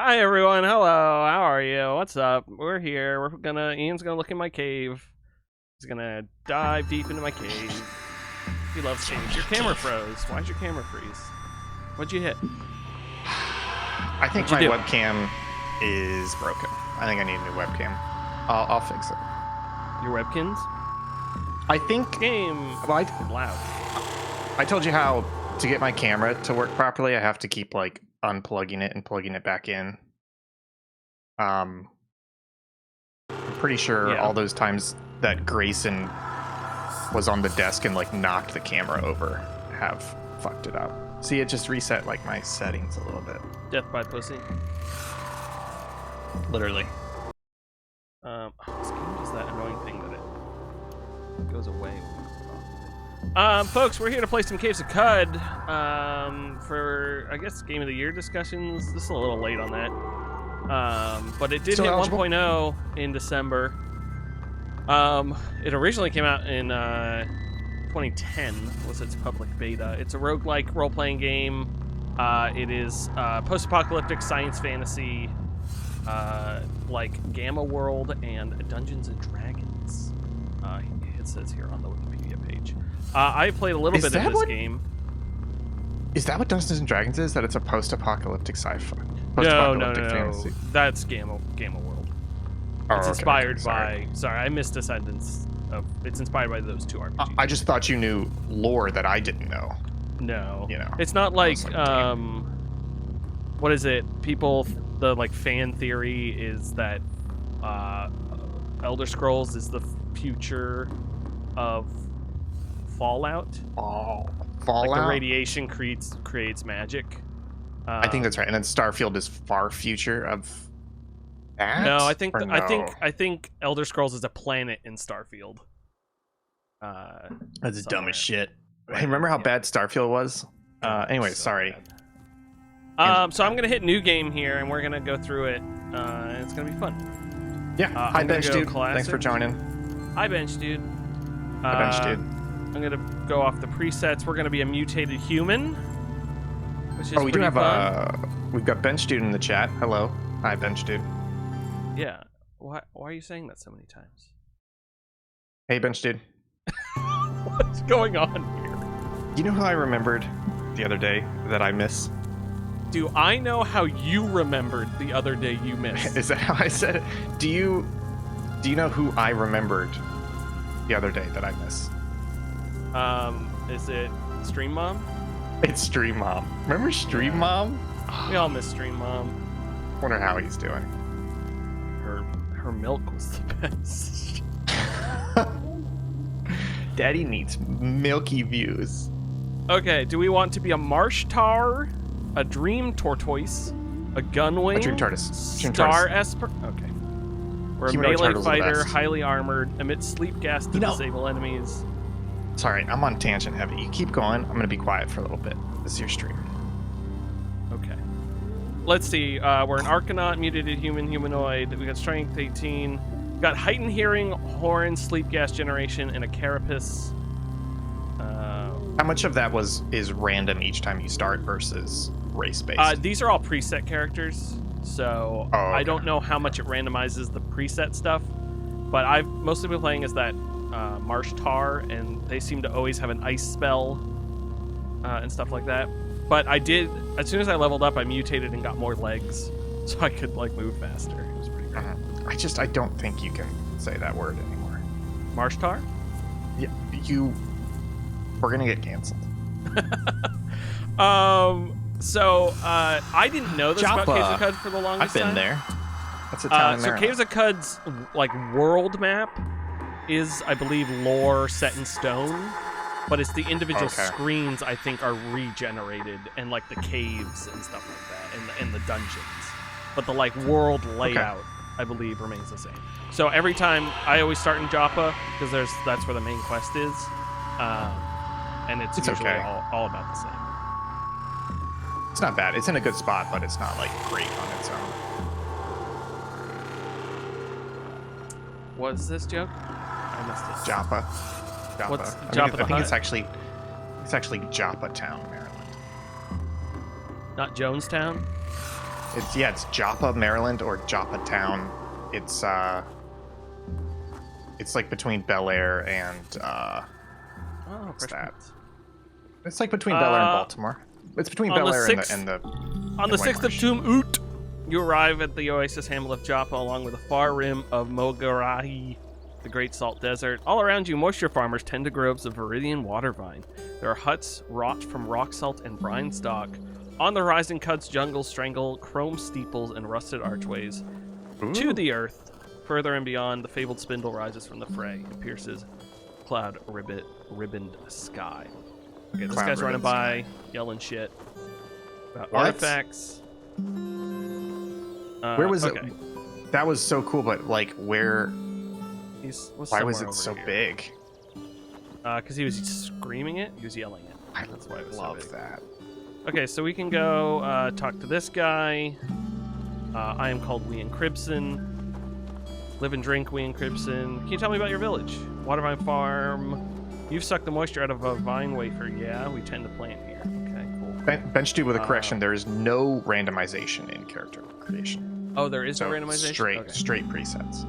Hi everyone, hello, how are you? What's up? We're here. Ian's gonna look in my cave. He's gonna dive deep into my cave. He loves caves. Your camera froze. Why'd your camera freeze? What'd you hit? I think my What'd you do? webcam is broken. I think I need a new webcam. I'll fix it. Your webkins? I think Game well, loud. I told you how to get my camera to work properly. I have to keep like unplugging it and plugging it back in. I'm pretty sure Yeah. all those times that Grayson was on the desk and like knocked the camera over have fucked it up. See, it just reset like my settings a little bit. Death by pussy. Literally. This game does that annoying thing that it goes away. Folks, we're here to play some Caves of Cud. For I guess Game of the Year discussions. This is a little late on that. But it did Still hit eligible? 1.0 in December. It originally came out in 2010 was its public beta. It's a roguelike role-playing game. It is post-apocalyptic science fantasy, like Gamma World and Dungeons and Dragons. It says here on the Wikipedia page. I played a little Is bit of that this what- game. Is that what Dungeons and Dragons is? That it's a post-apocalyptic sci-fi? No. Post-apocalyptic fantasy? That's Gamma World. Oh, It's okay, inspired sorry. by. Sorry, I missed a sentence. It's inspired by those two RPGs. I just thought you knew lore that I didn't know. No, You know, it's not I like was like, damn. what is it? The like fan theory is that Elder Scrolls is the future of Fallout. Oh, Like Fallout. the radiation creates magic. I think that's right. And then Starfield is far future of that. No, I think Or no? I think Elder Scrolls is a planet in Starfield. That's dumb somewhere. as shit. Hey, remember how Yeah. bad Starfield was? Anyway, So sorry. bad. So I'm gonna hit new game here, and we're gonna go through it. And it's gonna be fun. Yeah. Hi, I'm gonna Bench go Dude. Thanks classic. for joining. Hi, Bench Dude. Hi, Bench Dude. I'm gonna go off the presets. We're gonna be a mutated human, which is Oh, we do pretty have fun. we've got Bench Dude in the chat. Hello. Hi, Bench Dude. Yeah. Why are you saying that so many times? Hey, Bench Dude. What's going on here? You know who I remembered the other day that I miss? Do I know how you remembered the other day you missed? Is that how I said it? Do you know who I remembered the other day that I miss? Is it Stream Mom? It's Stream Mom. Remember Stream Yeah. Mom? We all miss Stream Mom. Wonder how he's doing. Her milk was the best. Daddy needs milky views. Okay, do we want to be a marsh tar, a dream tortoise, a gunwing, A dream tortoise. Dream star tortoise. esper? Okay. We're a Humanoid melee turtles are the fighter, best. highly armored, emits sleep gas to You know- disable enemies. Sorry, I'm on tangent heavy. You keep going. I'm gonna be quiet for a little bit. This is your stream. Okay. Let's see. We're an Arcanaut, mutated human, humanoid. We got strength 18. We got heightened hearing, horn, sleep gas generation, and a carapace. How much of that is random each time you start versus race based? These are all preset characters, so Oh, I okay. don't know how much it randomizes the preset stuff. But I've mostly been playing as that Marsh Tar, and they seem to always have an ice spell and stuff like that. But I did, as soon as I leveled up, I mutated and got more legs, so I could like move faster. It was pretty great. I don't think you can say that word anymore. Marsh Tar? Yeah, we're gonna get canceled. So I didn't know this about Joppa. Caves of Cud for the longest time. That's a town in So Maryland. Caves of Cud's like world map is, I believe, lore set in stone, but it's the individual Okay. screens I think are regenerated, and like the caves and stuff like that, and the dungeons. But the like world layout, I believe, remains the same. So every time I always start in Joppa because that's where the main quest is, and it's usually okay. all about the same. It's not bad. It's in a good spot, but it's not like great on its own. What is this joke? I missed it. Joppa. What's I Joppa the think Hutt? it's actually Joppa Town, Maryland. Not Jonestown? It's Joppa, Maryland, or Joppa Town. It's like between Bel Air and what's that? It's like between Bel Air and Baltimore. It's between Bel Air and the. On the 6th of Tumut, you arrive at the oasis hamlet of Joppa along with the far rim of Mogarahi, the Great Salt Desert. All around you, moisture farmers tend to groves of Viridian water vine. There are huts wrought from rock salt and brine stock. On the horizon, cuts, jungles, strangle, chrome steeples, and rusted archways. Ooh. To the earth, further and beyond, the fabled spindle rises from the fray and pierces cloud ribboned sky. Okay, this guy's running by, yelling shit about artifacts. Where was it? That was so cool, but like, why was it so big? Because he was screaming it. He was yelling it. That's why it was love so big. that. Okay, so we can go talk to this guy. I am called Wean Cribson. Live and drink, Wean Cribson. Can you tell me about your village? Watervine farm. You've sucked the moisture out of a vine wafer. Yeah, we tend to plant here. Okay, cool. Bench dude with a correction. There is no randomization in character creation. Oh, there is no randomization. Straight presets.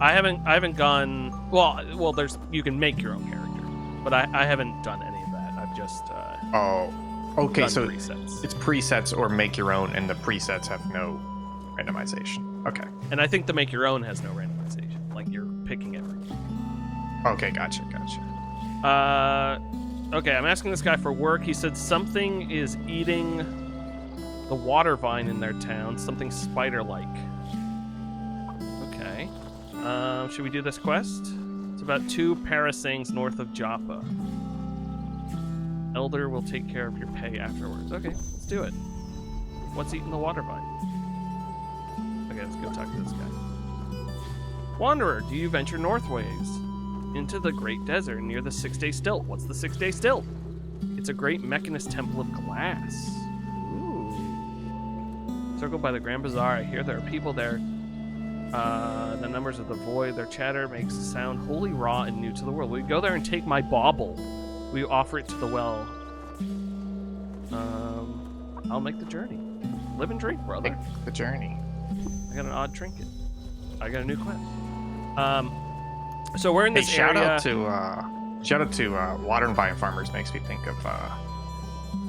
I haven't gone. Well, there's you can make your own character, but I haven't done any of that. I've just. Okay, so presets. It's presets or make your own, and the presets have no randomization. Okay. And I think the make your own has no randomization. Like you're picking everything. Okay, gotcha. Okay, I'm asking this guy for work. He said something is eating the water vine in their town. Something spider-like. Okay. Should we do this quest? It's about 2 parasangs north of Joppa. Elder will take care of your pay afterwards. Okay, let's do it. What's eating the water vine? Okay, let's go talk to this guy. Wanderer, do you venture northways into the great desert near the 6-day stilt? What's the 6-day stilt? It's a great mechanist temple of glass. Ooh. Circled by the Grand Bazaar, I hear there are people there. The numbers of the void, their chatter makes it sound wholly raw and new to the world. We go there and take my bauble. We offer it to the well. I'll make the journey. Live and drink, brother. Make the journey. I got an odd trinket. I got a new quest. So we're in this shout area. Out to Water and Vine Farmers makes me think of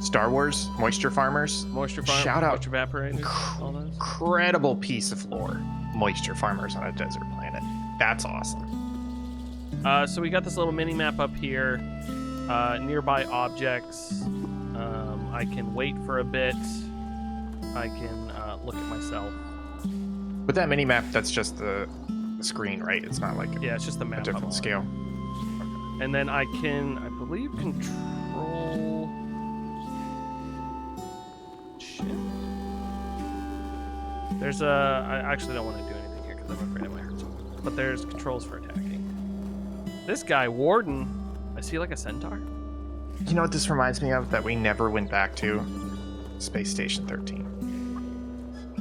Star Wars Moisture Farmers. Shout out evaporators. All those. Incredible piece of lore. Moisture Farmers on a desert planet. That's awesome. So we got this little mini map up here. Nearby objects. I can wait for a bit. I can look at myself. With that mini map, that's just the screen, right? It's not like it's just the map. A different scale. Okay. And then I can, I believe, control. Shit. There's I actually don't want to do anything here because I'm afraid I might hurt someone. But there's controls for attacking. This guy, Warden, is he like a centaur? You know what this reminds me of that we never went back to? Space Station 13.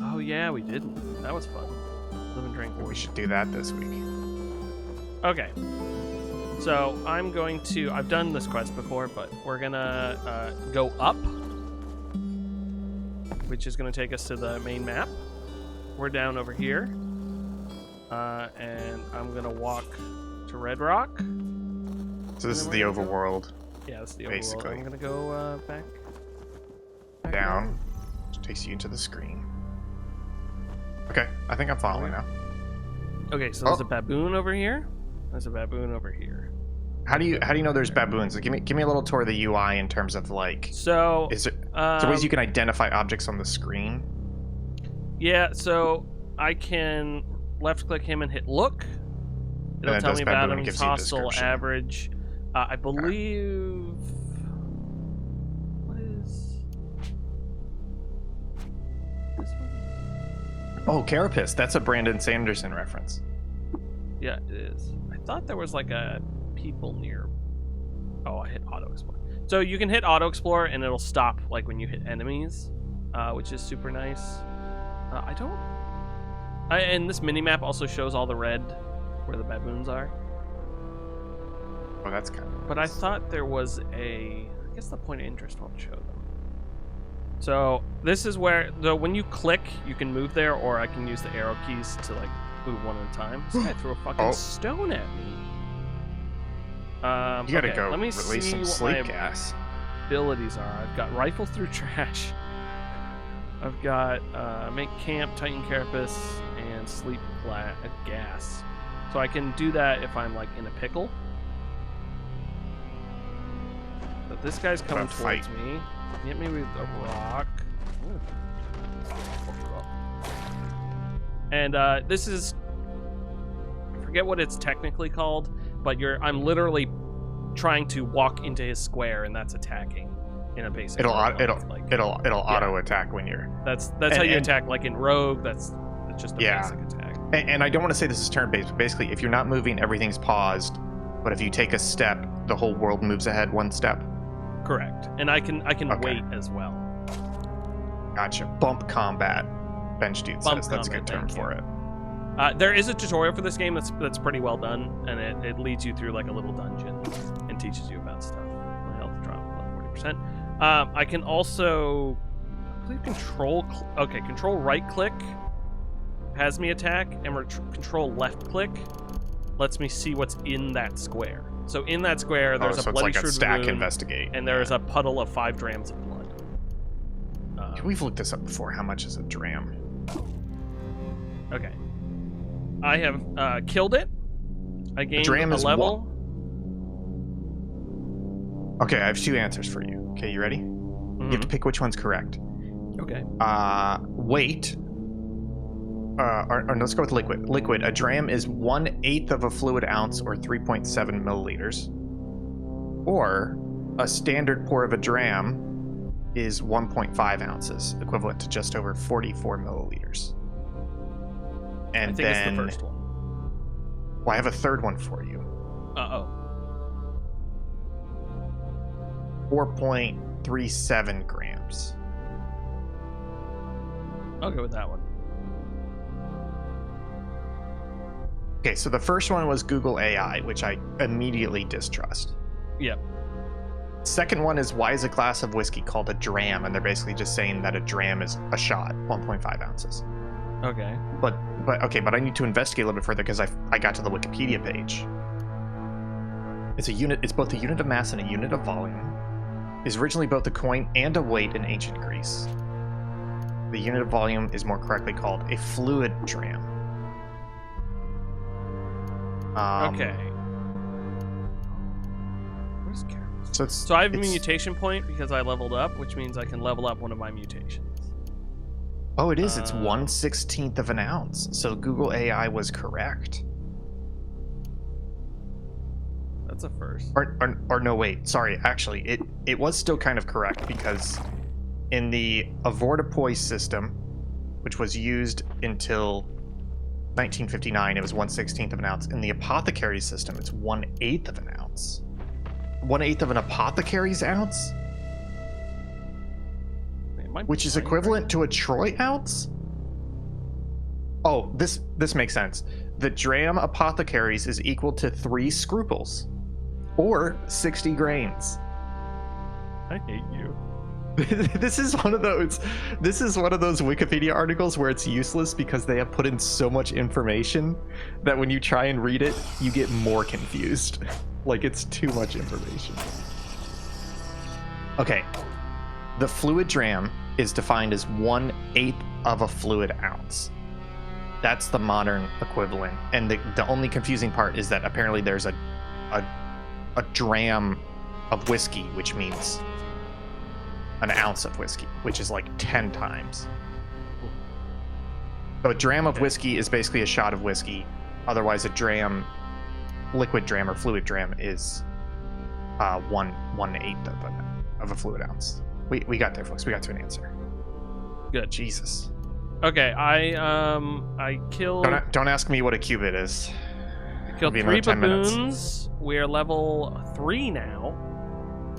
Oh yeah, we didn't. That was fun. Live and drink. We should do that this week. Okay. So I'm going to. I've done this quest before, but we're gonna go up, which is gonna take us to the main map. We're down over here, and I'm gonna walk to Red Rock. So this is the overworld. Yeah, this is the basically. overworld. I'm gonna go back down, which takes you into the screen. Okay, I think I'm following now. Okay, so there's a baboon over here. There's a baboon over here. How do you know there's baboons? Like, give me a little tour of the UI in terms of like. So is there ways you can identify objects on the screen? Yeah, so I can left click him and hit look. It'll tell me about him. He's hostile, average. I believe. What is this one? Oh, Carapace. That's a Brandon Sanderson reference. Yeah, it is. I thought there was like a people near. Oh, I hit auto explore. So you can hit auto explore and it'll stop like when you hit enemies, which is super nice. And this mini map also shows all the red where the baboons are. Oh, that's kind of. But I thought there was I guess the point of interest won't show them. So this is where, though, when you click, you can move there, or I can use the arrow keys to like move one at a time. This guy threw a fucking stone at me. You gotta okay, go let me release see some what sleep my gas. abilities are. I've got rifle through trash. I've got make camp, tighten carapace, and sleep gas. So I can do that if I'm like in a pickle. But this guy's coming towards me. Hit me with a rock. Ooh. And this is, I forget what it's technically called, but I'm literally trying to walk into his square, and that's attacking in a basic. It'll auto attack when you're. That's how you attack, like in Rogue. That's just a basic attack. And I don't want to say this is turn-based, but basically, if you're not moving, everything's paused. But if you take a step, the whole world moves ahead one step. Correct. And I can wait as well. Gotcha. Bump combat. Bench dude says that's a good term for it. There is a tutorial for this game that's pretty well done, and it leads you through like a little dungeon and teaches you about stuff. My health dropped about 40%. I can also, I believe, control right click has me attack, and control left click lets me see what's in that square. So in that square, there's a bloody like a shroud stack wound, investigate, and there is a puddle of 5 drams of blood. We've looked this up before. How much is a dram? Okay. I have killed it. I gained dram a is level. Okay, I have 2 answers for you. Okay, you ready? Mm-hmm. You have to pick which one's correct. Okay. Weight. Or let's go with liquid. Liquid. A dram is 1/8 of a fluid ounce, or 3.7 milliliters. Or a standard pour of a dram is 1.5 ounces, equivalent to just over 44 milliliters. And I think then, it's the first one. Well, I have a third one for you. 4.37 grams. I'll go with that one. Okay, so the first one was Google AI, which I immediately distrust. Yep. Second one is, why is a glass of whiskey called a dram? And they're basically just saying that a dram is a shot, 1.5 ounces. Okay. But I need to investigate a little bit further because I got to the Wikipedia page. It's a unit. It's both a unit of mass and a unit of volume. Is originally both a coin and a weight in ancient Greece. The unit of volume is more correctly called a fluid dram. Okay. Where's Carol? So I have a mutation point because I leveled up, which means I can level up one of my mutations. Oh, it is. It's 1/16 of an ounce. So Google AI was correct. That's a first. Or no, wait. Sorry. Actually, it was still kind of correct because in the avoirdupois system, which was used until 1959, it was 1/16 of an ounce. In the apothecary system, it's 1/8 of an ounce. 1/8 of an apothecary's ounce? Which is equivalent to a troy ounce? Oh, this makes sense. The dram apothecaries is equal to 3 scruples, or 60 grains. I hate you. This is one of those Wikipedia articles where it's useless because they have put in so much information that when you try and read it, you get more confused. Like, it's too much information. Okay. The fluid dram is defined as 1/8 of a fluid ounce. That's the modern equivalent. And the only confusing part is that apparently there's a dram of whiskey, which means an ounce of whiskey, which is like 10 times. So a dram of whiskey is basically a shot of whiskey. Otherwise, a dram, liquid dram or fluid dram, is 1/8 of a fluid ounce. We got there, folks. We got to an answer. Good. Jesus. Okay, I killed. Don't ask me what a cubit is. I killed 3 baboons. We're level 3 now.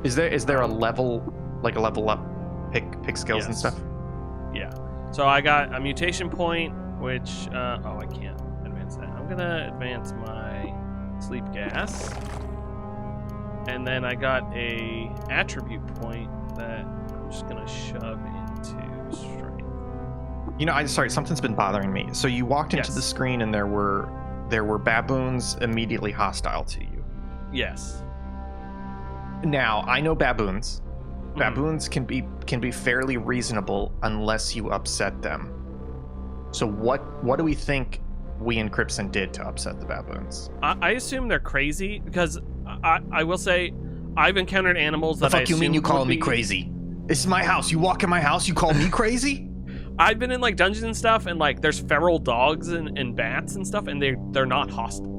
Is there a level, like a level up, pick skills and stuff? Yeah. So I got a mutation point, which I can't advance that. I'm gonna advance my sleep gas, and then I got a attribute point that I'm just gonna shove in to strike. You know, sorry, something's been bothering me. So you walked into Yes. the screen and there were baboons immediately hostile to you. Yes. Now, I know baboons. Mhm. Baboons can be fairly reasonable unless you upset them. So what do we think we and Crimson did to upset the baboons? I assume they're crazy because I will say I've encountered animals The that I fuck you mean you assumed call would me be- crazy? This is my house. You walk in my house, you call me crazy? I've been in like dungeons and stuff, and like there's feral dogs and bats and stuff, and they're not hostile.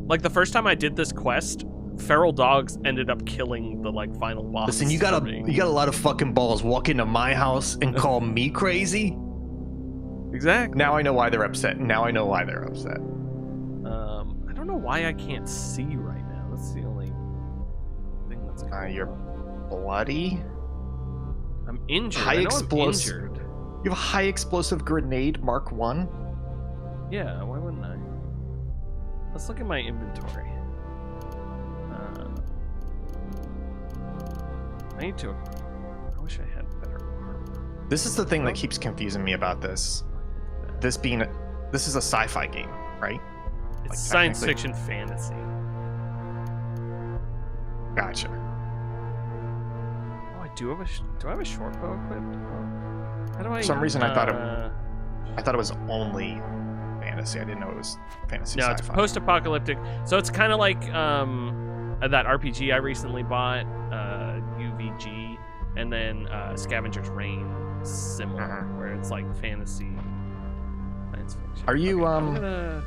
Like the first time I did this quest, feral dogs ended up killing the like final boss. Listen, you got a lot of fucking balls. Walk into my house and call me crazy? Exactly. Now I know why they're upset. I don't know why I can't see right now. That's the only thing that's going You're on. bloody. I'm injured. High I know explosive. I'm injured. You have a high explosive grenade Mark 1? Yeah, why wouldn't I? Let's look at my inventory. I need to. I wish I had better armor. This is the thing that keeps confusing me about this. This is a sci-fi game, right? It's like, science technically- fiction fantasy. Gotcha. Oh, I do have do I have a short bow equipped? Oh. How do I? For some reason, I thought it was only fantasy. I didn't know it was fantasy No, sci-fi. it's post-apocalyptic. So it's kind of like that RPG I recently bought, UVG, and then Scavenger's Reign, similar, Mhm. where it's like fantasy, science fiction. Are you, Okay, I'm gonna-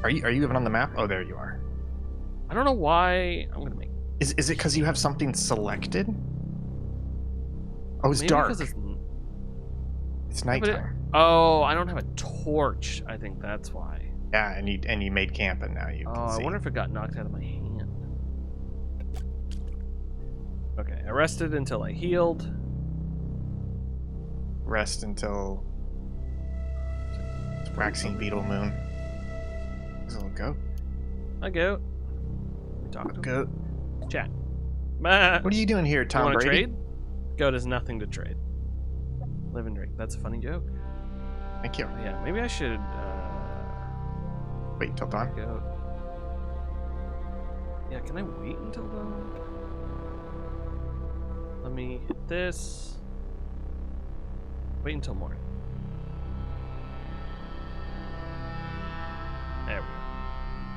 Are you even on the map? Oh, there you are. I don't know why. I'm gonna make. Is it because you have something selected? Oh, it's maybe dark. because it's. It's but it- nighttime. Oh, I don't have a torch. I think that's why. Yeah, and you made camp, and now you Oh, can I see. wonder if it got knocked out of my hand. Okay, I rested until I healed. Rest until it's waxing beetle moon. There's a little goat. I go. We talk to Goat. chat. What What are you doing here, Tom want to Brady? trade? Goat has nothing to trade. Live and drink. That's a funny joke. Thank you. Yeah, maybe I should. Wait till dawn. Goat. Yeah, can I wait until dawn? Let me hit this. Wait until morning. There we go.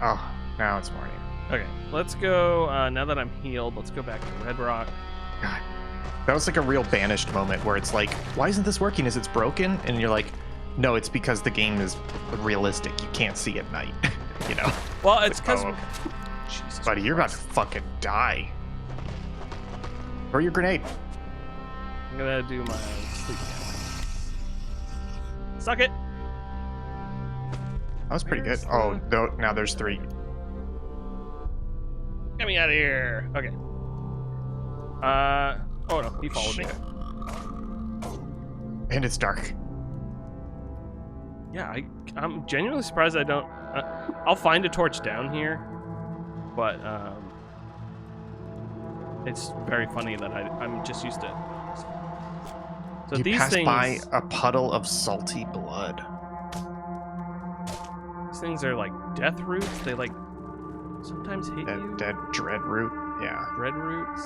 Oh, now it's morning. Okay, let's go. Now that I'm healed, let's go back to Red Rock. God, that was like a real banished moment where it's like, why isn't this working? Is it's broken? And you're like, no, it's because the game is realistic. You can't see at night. You know, Well, it's Like, because. oh, okay. Jesus Buddy, you're about to Christ. fucking die. Throw your grenade. I'm gonna do my sleep camp. Suck it. That was pretty good. Where's Oh, the- no, now there's 3. Get me out of here. Okay. Oh no, he followed me. Shit. And it's dark. Yeah, I'm genuinely surprised I don't. I'll find a torch down here, but it's very funny that I'm just used to. So You these pass things, by a puddle of salty blood. these things are like death roots. They like sometimes hit you. Dead dread root. Yeah. Red roots.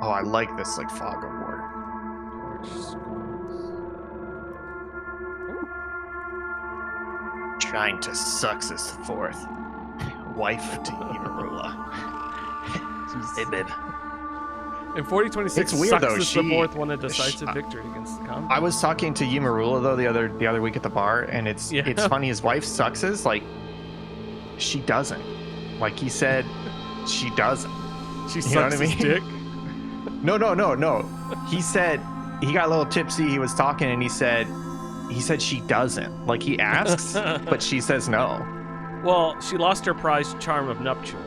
Oh, I like this like fog of war. Torch skulls. Trying to success forth. Wife to Imarula. Hey, babe. In 4026, It's weird, though, Succus the she- Fourth won a decisive she- victory against the combat. I was talking to Yumarula though the other week at the bar, and it's Yeah. funny. His wife success, like she doesn't. Like he said, she doesn't. She You know what sucks I his mean? dick. No. He said he got a little tipsy. He was talking, and he said she doesn't. Like he asks, but she says no. Well, she lost her prized charm of nuptial.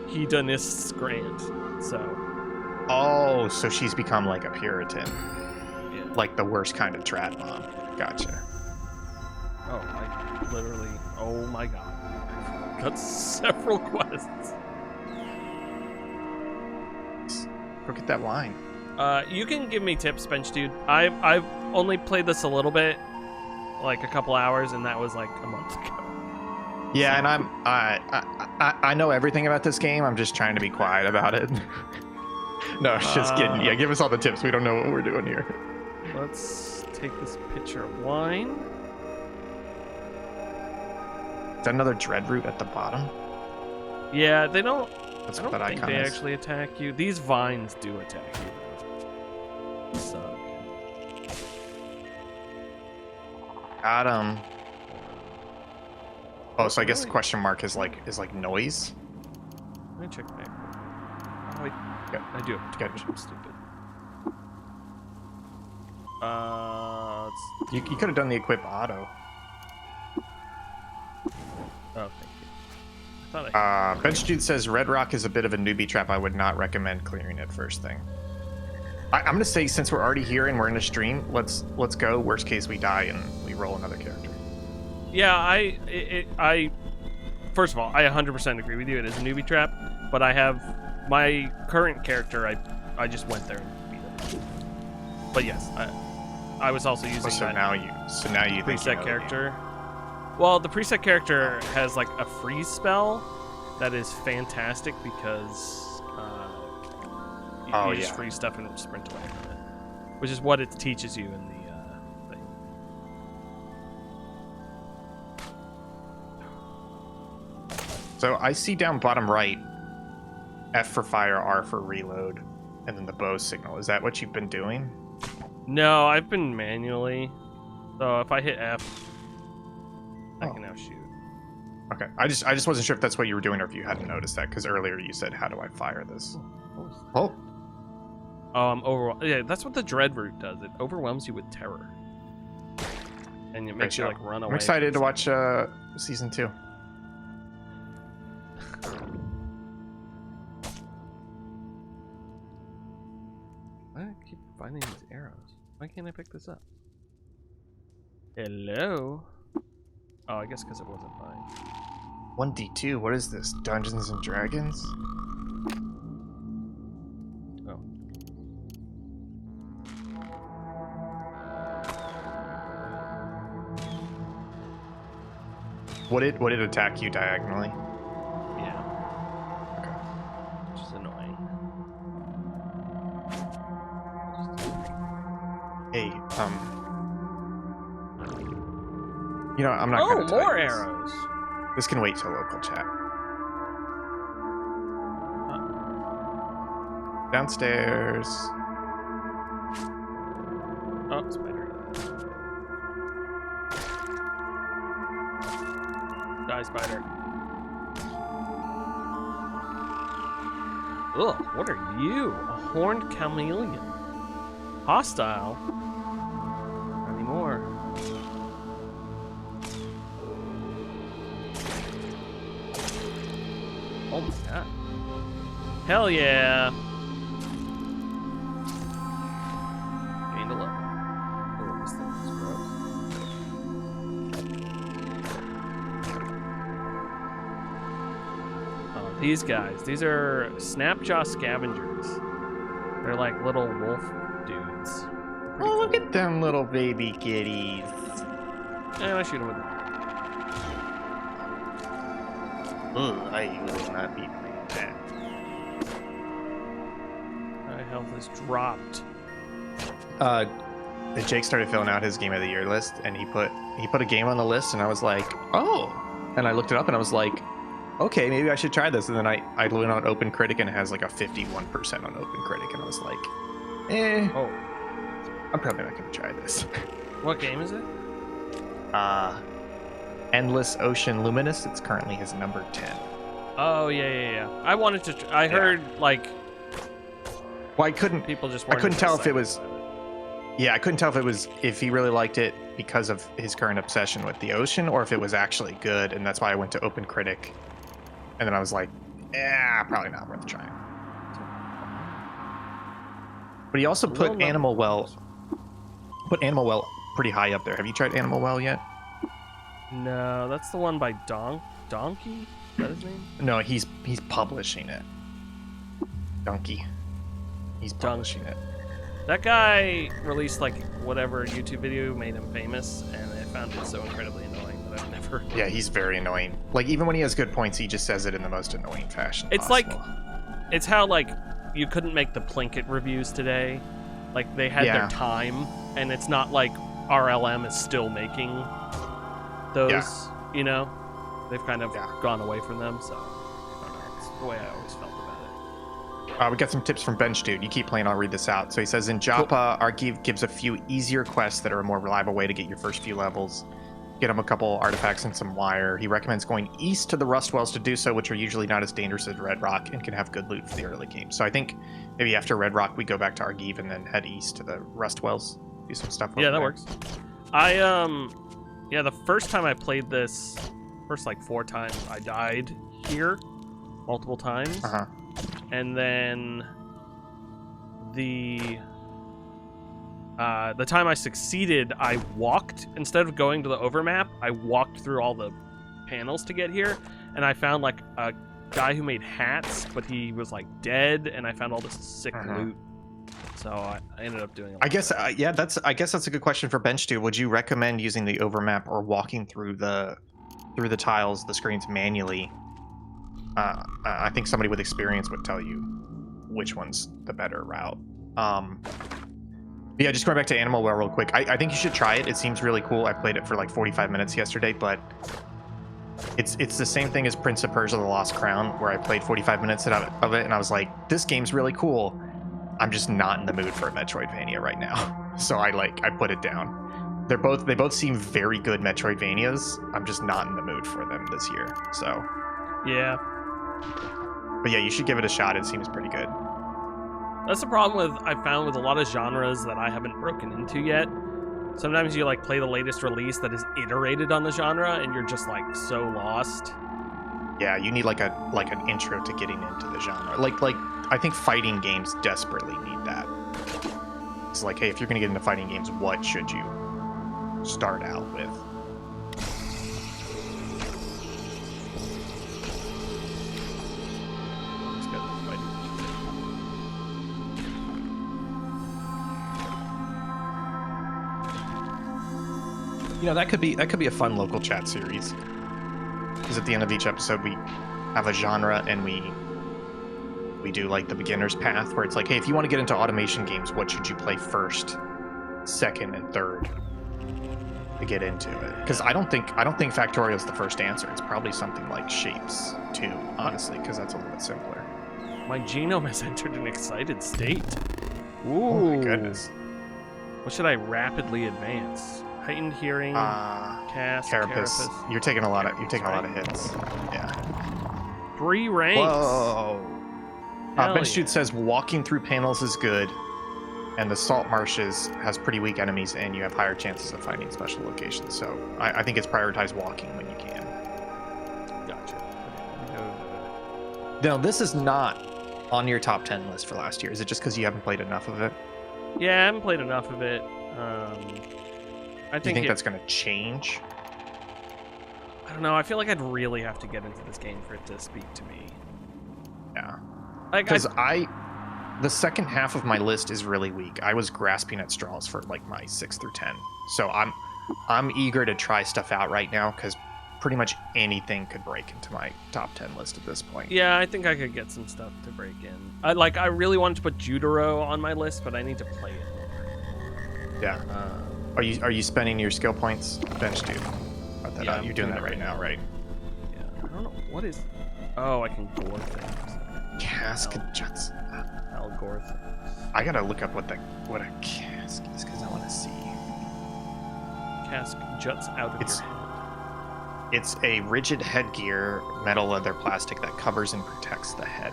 Hedonist's grant. So, Oh, so she's become like a Puritan, yeah. like the worst kind of trad mom. Gotcha. Oh, I literally. Oh my god. Got several quests. Go get that wine. You can give me tips, Bench Dude. I've only played this a little bit, like a couple hours, and that was like a month ago. Yeah, and I know everything about this game. I'm just trying to be quiet about it. No, just kidding. Yeah, give us all the tips. We don't know what we're doing here. Let's take this pitcher of wine. Is that another dread root at the bottom? Yeah, they don't. That's I what don't that think icon they is. actually attack you. These vines do attack you. Suck. Got him. Oh, so I guess the Really? question mark is like noise. Let me check back. Oh, wait. Yeah. I do have to Good. I'm stupid. You could have done the equip auto. Oh, thank you. I thought I. Bench Dude says Red Rock is a bit of a newbie trap. I would not recommend clearing it first thing. I'm gonna say, since we're already here and we're in a stream, let's go. Worst case, we die and we roll another character. Yeah, I. First of all, I 100% agree with you. It is a newbie trap, but I have my current character. I just went there and beat it. But yes, I was also using So that now you think you preset know the character. Well, the preset character has like a freeze spell that is fantastic because you just freeze stuff and sprint away from it, which is what it teaches you in the thing. So I see down bottom right, F for fire, R for reload, and then the bow signal. Is that what you've been doing? No, I've been manually. So if I hit F, I Oh. can now shoot. Okay. I just wasn't sure if that's what you were doing or if you hadn't noticed that, because earlier you said, "How do I fire this?" Oh, Yeah, that's what the dread root does. It overwhelms you with terror, and it makes you like run away. I'm excited to watch season 2. Why do I keep finding these arrows? Why can't I pick this up? Hello? Oh, I guess because it wasn't mine. 1D2. What is this? Dungeons and Dragons? Oh. Would it attack you diagonally? Yeah. Okay. Which is annoying. Hey, you know, I'm not Oh, gonna tell more you this. arrows! This can wait till local chat. Downstairs. Oh, spider. Die, spider. Ugh, what are you? A horned chameleon. Hostile? Not anymore. Oh my god. Hell yeah! Gained a level. Oh, this thing is gross. Oh, these guys. These are Snapjaw scavengers. They're like little wolf dudes. Oh, look at them little baby kitties. And I shoot them with them. I will not be playing that. My health is dropped. Jake started filling out his game of the year list, and he put a game on the list, and I was like, oh. And I looked it up, and I was like, okay, maybe I should try this. And then I went on Open Critic, and it has like a 51% on Open Critic, and I was like, Oh, I'm probably not gonna try this. what game is it? Endless Ocean Luminous. It's currently his number 10. Oh yeah. I wanted to. I heard like Well, I couldn't people just. I couldn't tell if it excited was. about Yeah, I couldn't tell if he really liked it because of his current obsession with the ocean, or if it was actually good, and that's why I went to Open Critic. And then I was like, probably not worth trying. But he also A put little Animal Well pretty high up there. Have you tried Animal Well yet? No, that's the one by Donkey. Is that his name? No, he's publishing it. Donkey. He's Dunk. publishing it. That guy released like whatever YouTube video made him famous, and I found it so incredibly annoying that I've never. Yeah, he's very annoying. Like, even when he has good points, he just says it in the most annoying fashion It's possible. it's how like you couldn't make the Plinkett reviews today. Like they had their time, and it's not like RLM is still making those. You know, they've kind of gone away from them. So I don't know. It's the way I always felt about it. We got some tips from Bench Dude. You keep playing, I'll read this out. So he says, in Joppa, Argive gives a few easier quests that are a more reliable way to get your first few levels. Get him a couple artifacts and some wire. He recommends going east to the Rust Wells to do so, which are usually not as dangerous as Red Rock and can have good loot for the early game. So I think maybe after Red Rock, we go back to Argive and then head east to the Rust Wells. Do some stuff over Yeah, that there. works. Yeah, the first time I played this, first like 4 times, I died here multiple times. Uh-huh. And then the time I succeeded, I walked, instead of going to the overmap, I walked through all the panels to get here, and I found like a guy who made hats, but he was like dead, and I found all this sick loot. So I ended up doing. I guess that's a good question for Bench Dude. Would you recommend using the overmap or walking through the tiles, the screens manually? I think somebody with experience would tell you which one's the better route. Yeah, just going back to Animal Well real quick. I think you should try it. It seems really cool. I played it for like 45 minutes yesterday, but it's the same thing as Prince of Persia: The Lost Crown, where I played 45 minutes of it, and I was like, this game's really cool. I'm just not in the mood for a Metroidvania right now, so I put it down. They both seem very good Metroidvanias. I'm just not in the mood for them this year. So yeah. But yeah, you should give it a shot. It seems pretty good. That's the problem I found with a lot of genres that I haven't broken into yet. Sometimes you like play the latest release that is iterated on the genre, and you're just like so lost. Yeah, you need like an intro to getting into the genre. Like I think fighting games desperately need that. It's like, hey, if you're gonna get into fighting games, what should you start out with? Let's go to the fighting. You know, that could be a fun local chat series. Because at the end of each episode, we have a genre and we do like the beginner's path, where it's like, hey, if you want to get into automation games, what should you play first, second, and third to get into it? Because I don't think Factorial is the first answer. It's probably something like Shapes 2, honestly, because that's a little bit simpler. My genome has entered an excited state. Ooh. Oh my goodness. What should I rapidly advance? Heightened hearing, cast, Carapace. You're taking a lot of hits. Yeah. 3 ranks. Whoa. Hell Bench yeah. Dude says walking through panels is good, and the salt marshes has pretty weak enemies, and you have higher chances of finding special locations. So I think it's prioritize walking when you can. Gotcha. Now, this is not on your top 10 list for last year. Is it just because you haven't played enough of it? Yeah, I haven't played enough of it. I Do you think that's going to change? I don't know. I feel like I'd really have to get into this game for it to speak to me. Yeah. Like, Because the second half of my list is really weak. I was grasping at straws for like my 6 through 10. So I'm eager to try stuff out right now, because pretty much anything could break into my top 10 list at this point. yeah, I think I could get some stuff to break in. I really wanted to put Judoro on my list, but I need to play it more. Yeah. Are you spending your skill points? Bench Dude. Yeah, I'm You're doing doing that it right right now, right? Yeah, I don't know what is. Oh, I can gore things. Cask juts. I'll gore things. I gotta look up what a cask is, because I want to see. Cask juts out of It's- your head. It's a rigid headgear, metal, leather, plastic that covers and protects the head.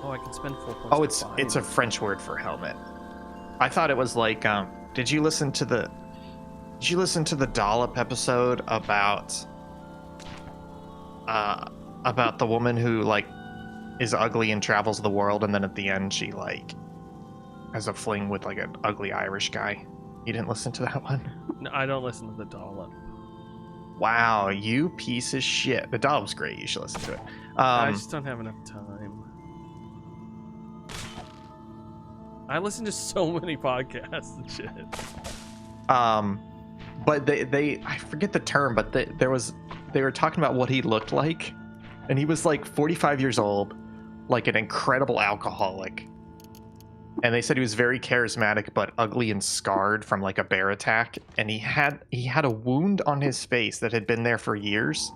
Oh, I can spend 4 points. Oh, to buy it's a it. French word for helmet. I thought it was like, did you listen to the Dollop episode about the woman who like is ugly and travels the world, and then at the end she like has a fling with like an ugly Irish guy? You didn't listen to that one? No, I don't listen to the Dollop. Wow, you piece of shit. The Dollop's great. You should listen to it. I just don't have enough time. I listen to so many podcasts and shit. But they I forget the term, but they were talking about what he looked like, and he was like 45 years old, like an incredible alcoholic. And they said he was very charismatic but ugly and scarred from like a bear attack, and he had a wound on his face that had been there for years,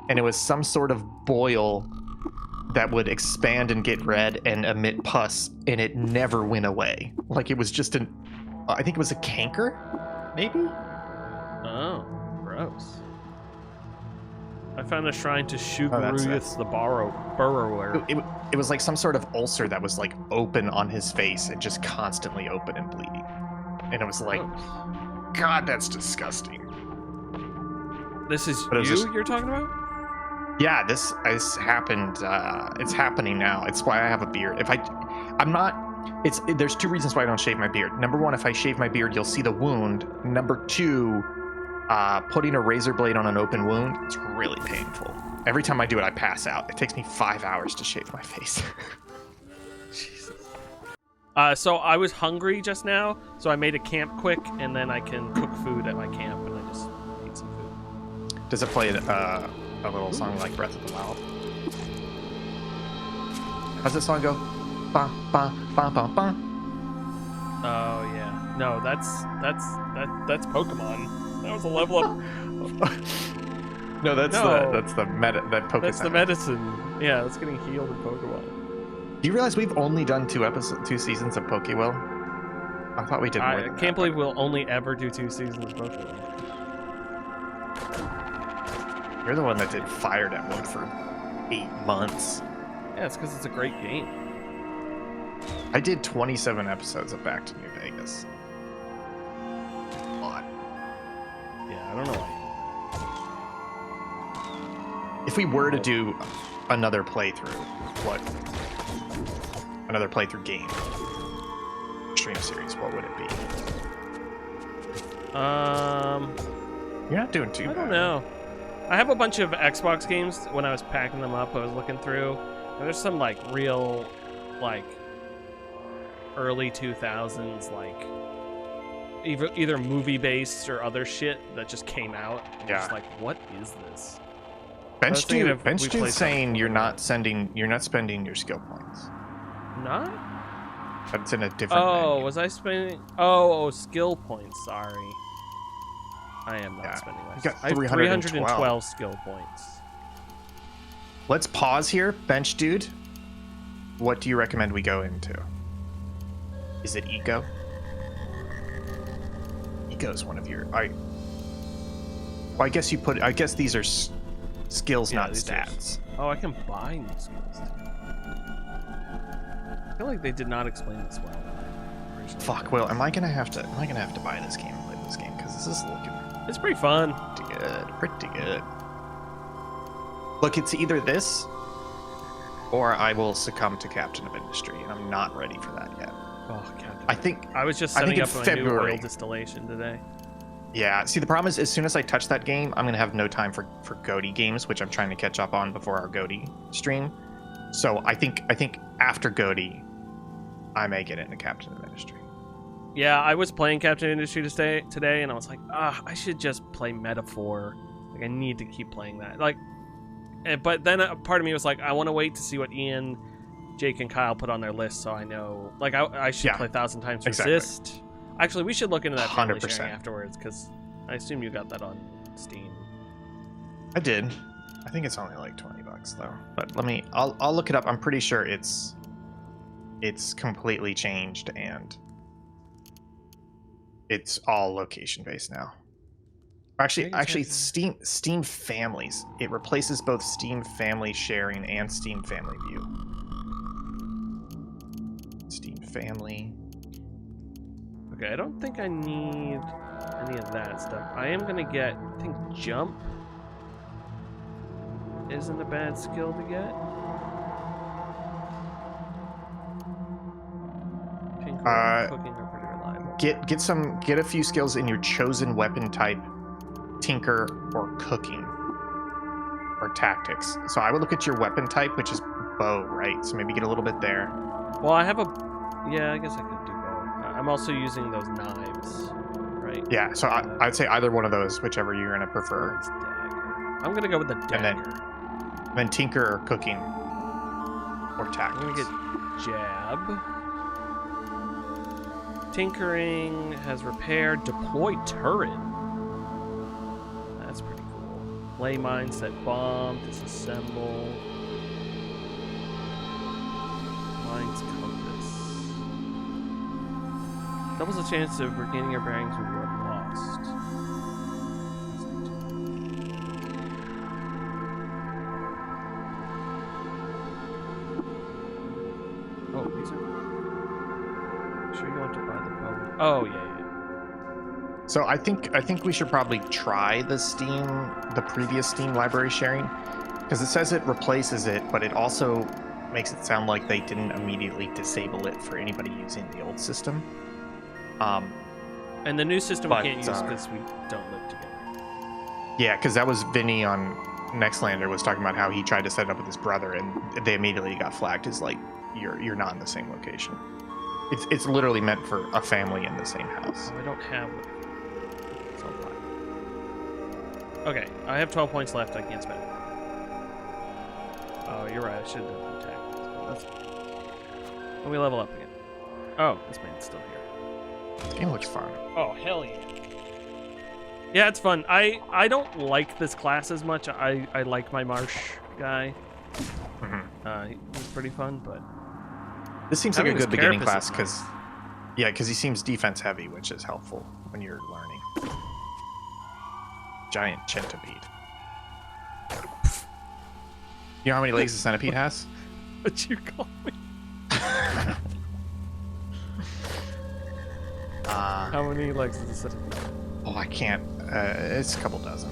and it was some sort of boil that would expand and get red and emit pus, and it never went away. Like it was just I think it was a canker, maybe? Oh, gross. I found a shrine to Shuguruyuth the Burrower. It was like some sort of ulcer that was like open on his face and just constantly open and bleeding. And it was like, God, that's disgusting. This is you're talking about? Yeah, this happened. It's happening now. It's why I have a beard. There's two reasons why I don't shave my beard. Number one, if I shave my beard, you'll see the wound. Number two, putting a razor blade on an open wound, it's really painful. Every time I do it, I pass out. It takes me 5 hours to shave my face. Jesus. So I was hungry just now, so I made a camp quick, and then I can cook food at my camp, and I just ate some food. Does it play a little song like Breath of the Wild? How's that song go? Ba ba ba ba ba. Oh yeah. No, that's Pokemon. That was a level up. No, that's the Pokemon. That's the medicine. Yeah, that's getting healed in Pokemon. Do you realize we've only done two seasons of Pokewell? I thought we did more than I can't believe we'll only ever do 2 seasons of Pokemon. You're the one that did Fire Emblem for 8 months. Yeah, it's because it's a great game. I did 27 episodes of Back to New Vegas. A lot. Yeah, I don't know why. If we were to do another playthrough, another playthrough game, stream series, what would it be? You're not doing too bad. I don't know. I have a bunch of Xbox games. When I was packing them up, I was looking through, and there's some like real, like early 2000s, like either movie based or other shit that just came out. I'm just like, what is this? Bench dude saying you're not spending your skill points. Not? But it's in a different menu. Was I spending? Oh, skill points. Sorry, I am not spending my. You got I have 312 skill points. Let's pause here, bench dude. What do you recommend we go into? Is it Eco? Eco is one of your. I guess these are skills, not stats. I can buy new skills. I feel like they did not explain this well. Fuck. Well, am I gonna have to buy this game and play this game? Because this is looking. It's pretty fun. Pretty good. Look, it's either this, or I will succumb to Captain of Industry, and I'm not ready for that yet. Oh, Captain. I was just setting up my new oil distillation today. Yeah, see, the problem is as soon as I touch that game, I'm going to have no time for GOTY games, which I'm trying to catch up on before our GOTY stream. So I think after GOTY, I may get into Captain of Industry. Yeah, I was playing Captain of Industry today, and I was like, I should just play Metaphor. Like, I need to keep playing that. Like, but then a part of me was like, I want to wait to see what Ian, Jake, and Kyle put on their list, so I know. Like, I should play 1,000 Times Resist. Exactly. Actually, we should look into that family 100%. sharing afterwards, because I assume you got that on Steam. I did. I think it's only like $20 though. But I'll look it up. I'm pretty sure it's completely changed and it's all location based now. Actually, Steam Families. It replaces both Steam Family Sharing and Steam Family View. Steam Family. Okay, I don't think I need any of that stuff. I am gonna get, I think Jump isn't a bad skill to get. Cooking are pretty reliable. Get a few skills in your chosen weapon type, Tinker or Cooking or Tactics. So I would look at your weapon type, which is bow, right? So maybe get a little bit there. Well, I have a Yeah, I guess I could do both. I'm also using those knives, right? Yeah, so I'd say either one of those, whichever you're gonna prefer. Bronze dagger. I'm gonna go with the And dagger. then tinker or cooking or I'm tactics. gonna get jab. Tinkering has repair. Deploy turret. That's pretty cool. Lay mine, set bomb, disassemble. Mine's compass. Doubles the chance of regaining your bearings when you are lost. Oh, these are. Sure you want to buy the bow? Oh yeah. So I think we should probably try the previous Steam library sharing, because it says it replaces it, but it also makes it sound like they didn't immediately disable it for anybody using the old system. And the new system But, we can't use because we don't live together. Yeah, because that was Vinny on Nextlander was talking about how he tried to set it up with his brother, and they immediately got flagged as like you're not in the same location. It's literally meant for a family in the same house. Oh, I don't have it. So I'm fine. Okay, I have 12 points left. I can't spend it. Oh, you're right. I should have done tactics. Let me level up again. Oh, this man's still here. This game looks fun. Oh, hell yeah. Yeah, it's fun. I don't like this class as much. I like my Marsh guy. He's pretty fun, but... This seems like a Having good this beginning carapace class is because, yeah, because he seems defense heavy, which is helpful when you're learning. Giant centipede. You know how many legs a centipede has? What you call me? How many legs does it have? Oh, I can't. It's a couple dozen.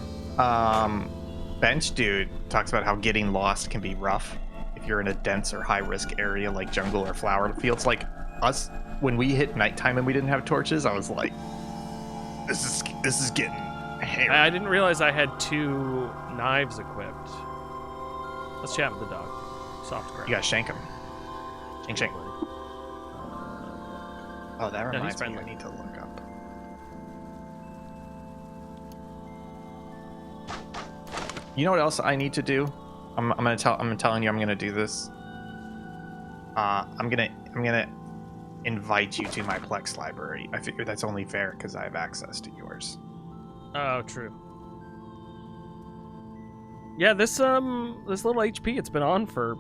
Bench Dude talks about how getting lost can be rough if you're in a dense or high-risk area like jungle or flower fields. Like us, when we hit nighttime and we didn't have torches, I was like, this is getting hairy. I didn't realize I had 2 knives equipped. Let's chat with the dog. Soft ground. You gotta shank him. Shank. Oh, that he's reminds me. I friendly. need to look up. You know what else I need to do? I'm telling you I'm gonna do this. I'm gonna invite you to my Plex library. I figure that's only fair because I have access to yours. Oh, true. Yeah, this little HP, it's been on for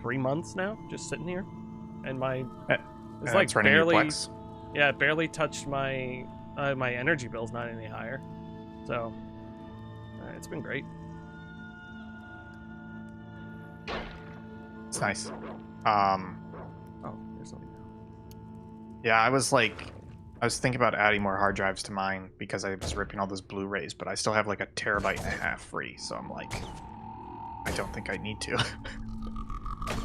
3 months now, just sitting here, and it's like running your barely, Plex. yeah, it barely touched my my energy bill's not any higher, so it's been great. It's nice. Oh, there's something. Yeah, I was thinking about adding more hard drives to mine because I was ripping all those Blu-rays, but I still have like 1.5 terabytes free, so I'm like, I don't think I need to.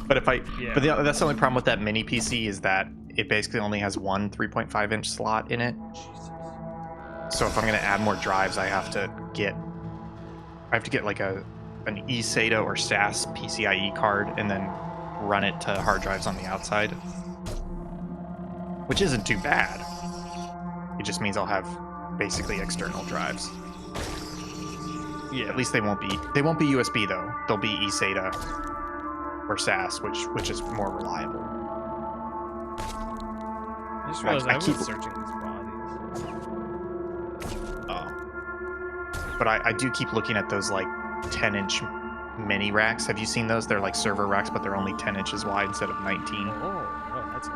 But that's the only problem with that mini PC is that it basically only has one 3.5-inch slot in it. Jesus. So if I'm gonna add more drives, I have to get like an eSATA or SAS PCIe card and then run it to hard drives on the outside, which isn't too bad. It just means I'll have basically external drives. Yeah. At least they won't be USB though. They'll be eSATA or SAS, which is more reliable. I just realized I was keep searching these bodies. But I do keep looking at those like 10-inch mini racks. Have you seen those? They're like server racks, but they're only 10 inches wide instead of 19. Oh, that's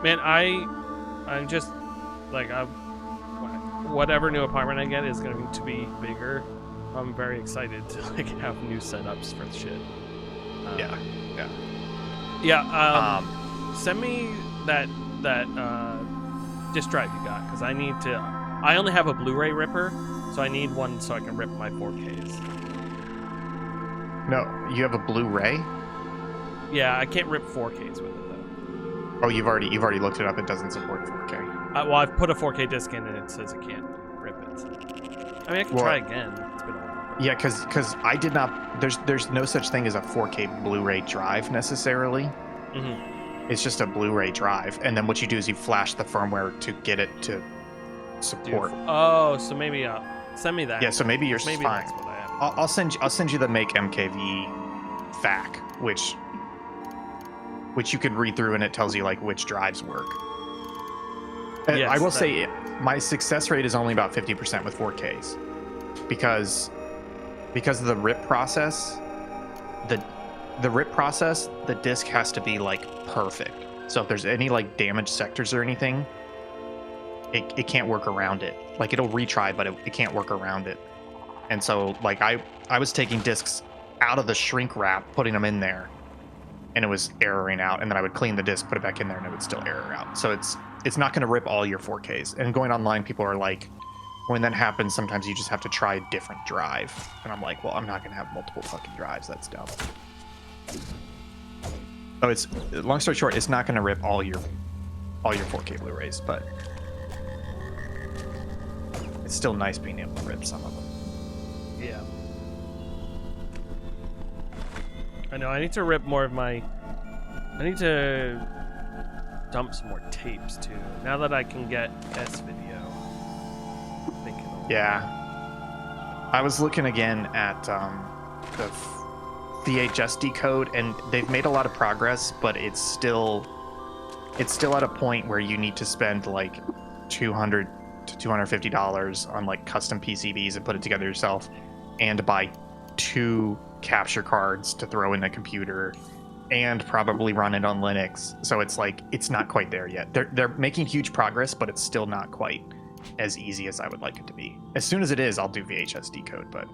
man. I'm just like whatever new apartment I get is going to be bigger. I'm very excited to like have new setups for shit. Yeah. Send me that disk drive you got because I need to. I only have a Blu-ray ripper, so I need one so I can rip my 4Ks. No, you have a Blu-ray? Yeah, I can't rip 4Ks with it though. Oh, you've already looked it up. It doesn't support 4K. Well, I've put a 4K disc in and it says it can't rip it. I mean, I can try again. It's been a while. Yeah, because I did not. There's no such thing as a 4K Blu-ray drive necessarily. Mm-hmm. It's just a Blu-ray drive, and then what you do is you flash the firmware to get it to support. Oh, so maybe send me that. Yeah, so maybe yours is Maybe fine. that's what I have. I'll send you the Make MKV FAQ, which you can read through, and it tells you like which drives work. And Yes, I will say my success rate is only about 50% with 4Ks because of the RIP process. The RIP process, the disc has to be like perfect. So if there's any like damaged sectors or anything, it can't work around it. Like it'll retry, but it can't work around it. And so like I was taking discs out of the shrink wrap, putting them in there, and it was erroring out, and then I would clean the disc, put it back in there, and it would still error out. So it's not going to rip all your 4Ks. And going online, people are like, when that happens, sometimes you just have to try a different drive. And I'm like, well, I'm not going to have multiple fucking drives. That's dumb. So it's, long story short, it's not going to rip all your 4K Blu-rays, but it's still nice being able to rip some of them. Yeah. I know. I need to rip more of my. I need to dump some more tapes too. Now that I can get S video. I think it'll... Yeah. I was looking again at the VHS code, and they've made a lot of progress, but it's still at a point where you need to spend like $200 to $250 on like custom PCBs and put it together yourself, and buy 2 capture cards to throw in the computer, and probably run it on Linux. So it's like it's not quite there yet. They're making huge progress, but it's still not quite as easy as I would like it to be. As soon as it is, I'll do VHS decode, but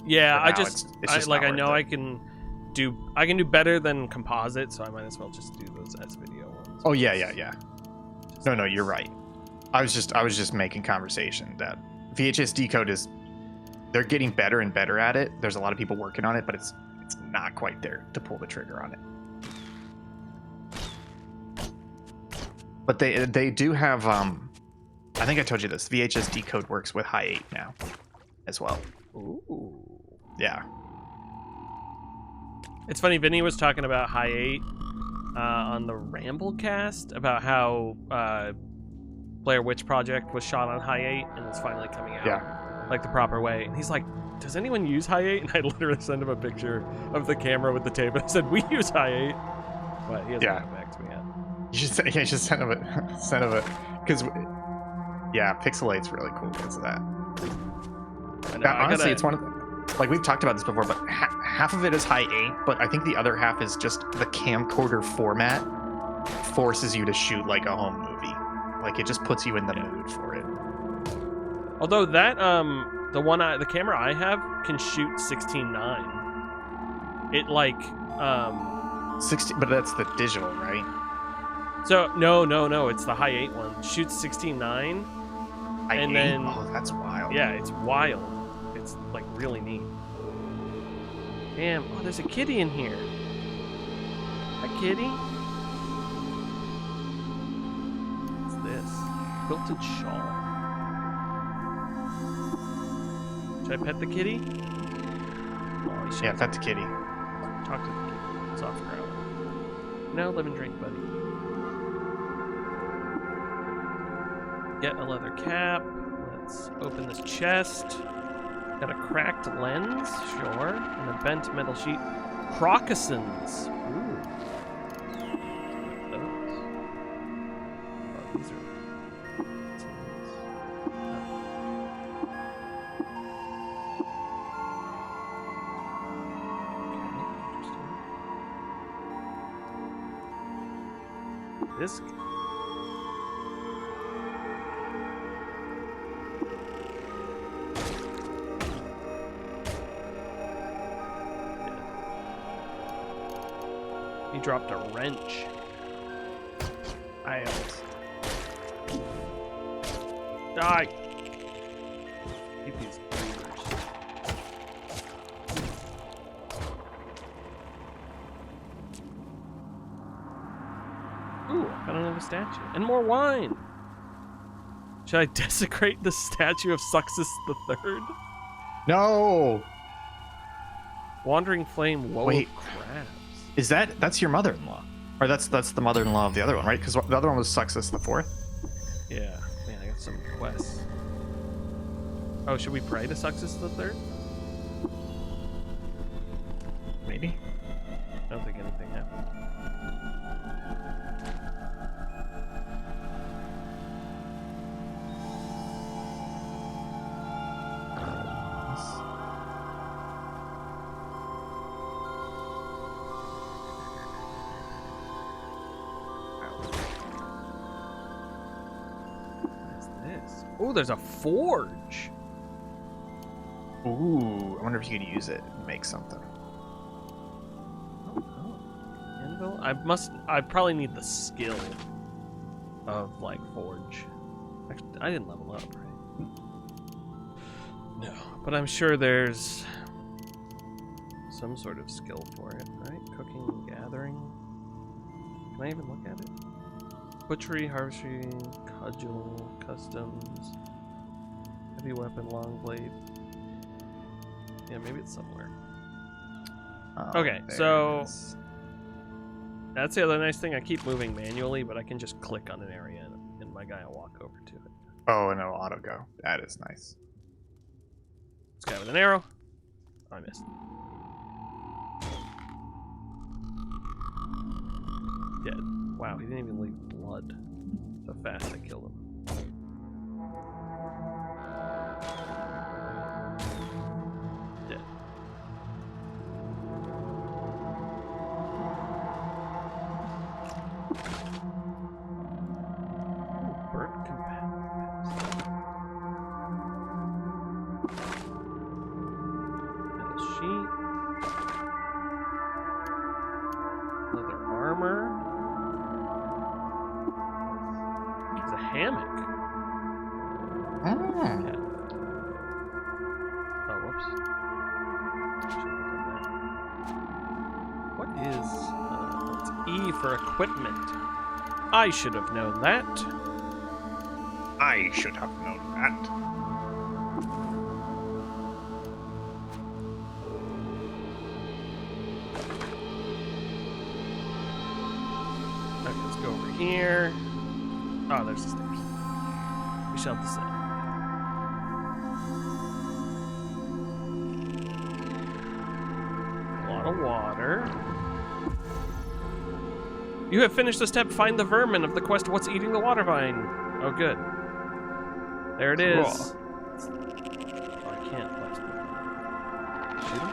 yeah, I just I know I can do better than composite, so I might as well just do those S video ones. Oh yeah. No, you're right. I was just making conversation that VHS decode is, they're getting better and better at it. There's a lot of people working on it, but it's not quite there to pull the trigger on it. But they do have I think I told you this. VHS decode works with High 8 now as well. Ooh. Yeah. It's funny, Vinny was talking about High 8 on the Ramblecast about how Blair Witch Project was shot on High 8 and it's finally coming out like the proper way. And he's like, does anyone use High 8? And I literally sent him a picture of the camera with the tape and I said, we use High 8. But he hasn't come back to me yet. You should send him it. Because, yeah, Pixel 8's really cool because of that. Honestly, it's one of the, like we've talked about this before, but half of it is High 8, but I think the other half is just the camcorder format forces you to shoot like a home movie. Like it just puts you in the mood for it. Although that the camera I have can shoot 16:9. It like 16, but that's the digital, right? So no, it's the High 8 one. Shoots 16:9. And then, oh, that's wild. Yeah, it's wild. It's like really neat. Damn! Oh, there's a kitty in here. Hi, kitty. What's this? Quilted shawl. Should I pet the kitty? Oh, you should. Yeah, pet the kitty. Talk to the kitty. Soft growl. No, live and drink, buddy. Get a leather cap. Let's open this chest. Got a cracked lens, sure, and a bent metal sheet. Crocussons. Ooh. Those. Oh, these are. Okay, interesting. This. He dropped a wrench. Ions. Die! Keep these beavers. Ooh, I got another statue. And more wine! Should I desecrate the statue of Suxus III? No! Wandering Flame, woe Wait. of crabs. That's your mother-in-law? Or that's the mother-in-law of the other one, right? Because the other one was Success the Fourth. Yeah, man, I got some quests. Oh, should we pray to Success the Third? Maybe. I don't think anything happened. Oh, there's a forge. Ooh, I wonder if you could use it and make something. Anvil? I probably need the skill of like forge. Actually, I didn't level up, right? No, but I'm sure there's some sort of skill for it, right? Cooking and gathering. Can I even look at it? Butchery, harvestry, cudgel, customs, heavy weapon, long blade. Yeah, maybe it's somewhere. Okay, so that's the other nice thing. I keep moving manually, but I can just click on an area and my guy will walk over to it. Oh, and it'll auto go. That is nice. This guy with an arrow. Oh, I missed. Dead. Wow, he didn't even leave blood. So fast I killed him. Dead. Ooh, bird companions. Metal sheet. Leather armor. There's a hammock. Mm. Oh, whoops. Shouldn't have done that. What is... it's E for equipment. I should have known that. I should have known that. Okay, let's go over here. Oh, there's the stairs. We shall descend. A lot of water. You have finished the step, find the vermin of the quest, what's eating the water vine. Oh, good. There it is. Cool. Oh, I can't. Let's shoot him.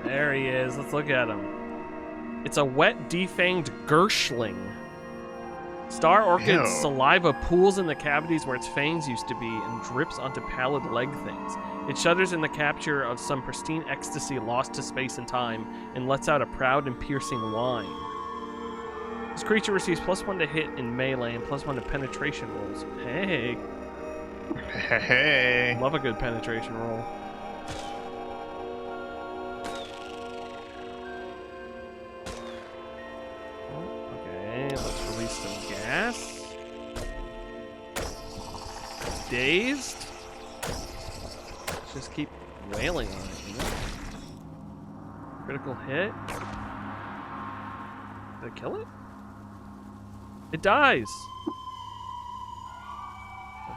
There he is. Let's look at him. It's a wet, defanged Gershling. Star orchid's Ew. saliva pools in the cavities where its fangs used to be and drips onto pallid leg things. It shudders in the capture of some pristine ecstasy lost to space and time and lets out a proud and piercing whine. This creature receives +1 to hit in melee and +1 to penetration rolls. Hey, Hey. love a good penetration roll. Okay, let's release some gas. Dazed. Let's just keep wailing on it, you know? Critical hit. Did I kill it? It dies.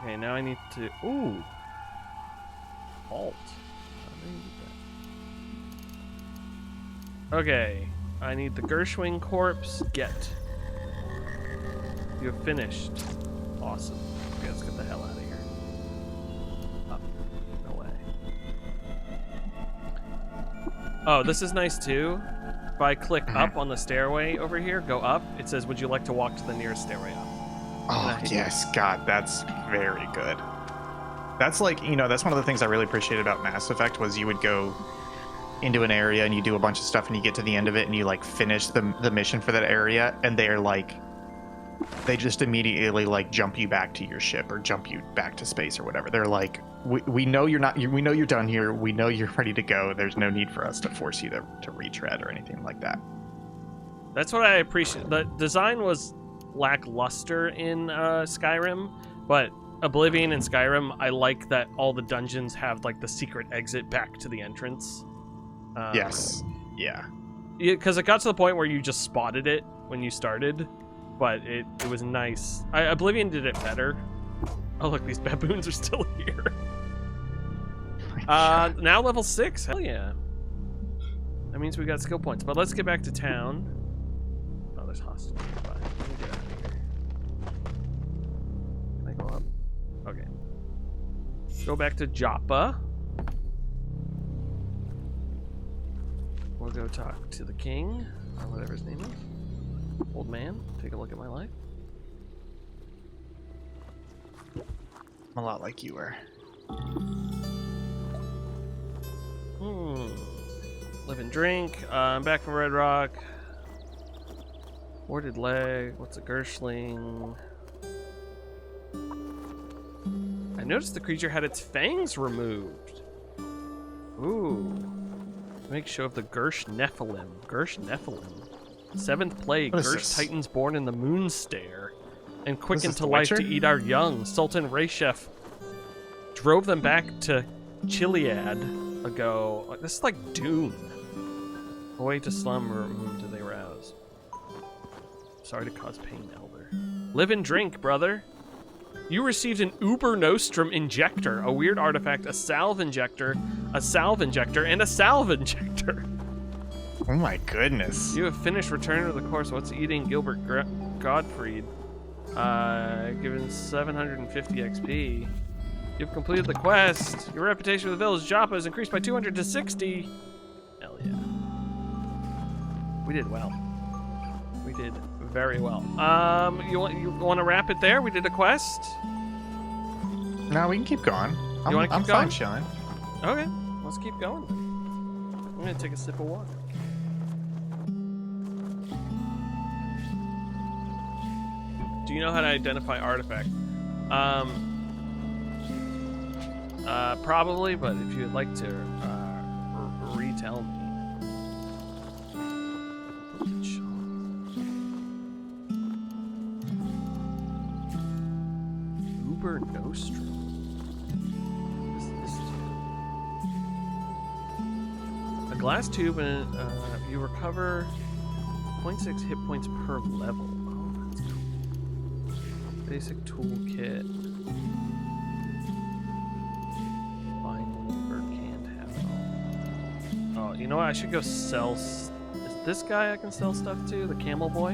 Okay, now I need to. Ooh. Halt. How do I do that? Okay, I need the Gershwing corpse. Get. You have finished. Awesome. Okay, let's get the hell out of here. Up. No way. Oh, this is nice too. If I click up on the stairway over here, go up, it says, would you like to walk to the nearest stairway up? Oh, yes, God, that's very good. That's like, you know, that's one of the things I really appreciated about Mass Effect was you would go into an area and you do a bunch of stuff and you get to the end of it and you like finish the mission for that area and they're like, they just immediately like jump you back to your ship or jump you back to space or whatever. They're like, we know you're not, we know you're done here. We know you're ready to go. There's no need for us to force you to retread or anything like that. That's what I appreciate. The design was lackluster in Skyrim, but Oblivion and Skyrim, I like that all the dungeons have like the secret exit back to the entrance. Yes. Yeah. Because it got to the point where you just spotted it when you started, but it was nice. Oblivion did it better. Oh, look, these baboons are still here. Now level 6. Hell yeah. That means we got skill points. But let's get back to town. Oh, there's hostile nearby. Let me get out of here. Can I go up? Okay. Go back to Joppa. We'll go talk to the king, or whatever his name is. Old man, take a look at my life. I'm a lot like you were. Live and drink. I'm back from Red Rock. Warded leg. What's a Gershling? I noticed the creature had its fangs removed. Ooh. Make show of the Gersh Nephilim. Gersh Nephilim. 7th plague. Gersh Titans born in the moon stare. And quickened to life to eat our young. Sultan Reshef drove them back to Chiliad ago. This is like Dune. Away to slumber, whom do they rouse? Sorry to cause pain, Elder. Live and drink, brother. You received an Uber Nostrum injector, a weird artifact, a salve injector, a salve injector, and a salve injector. Oh my goodness. You have finished Return to the Course. What's eating Gilbert Gottfried? Given 750 XP. You've completed the quest. Your reputation with the village Joppa is increased by 200 to 60. Hell yeah. We did well. We did very well. You want to wrap it there? We did a quest. No, we can keep going. I'm fine chilling. Okay, let's keep going. I'm gonna take a sip of water. Do you know how to identify artifact? Probably, but if you'd like to retell me. Uber Nostrum. A glass tube, and you recover 0.6 hit points per level. Oh, that's cool. Basic toolkit. You know what? I should go sell. Is this guy I can sell stuff to? The camel boy?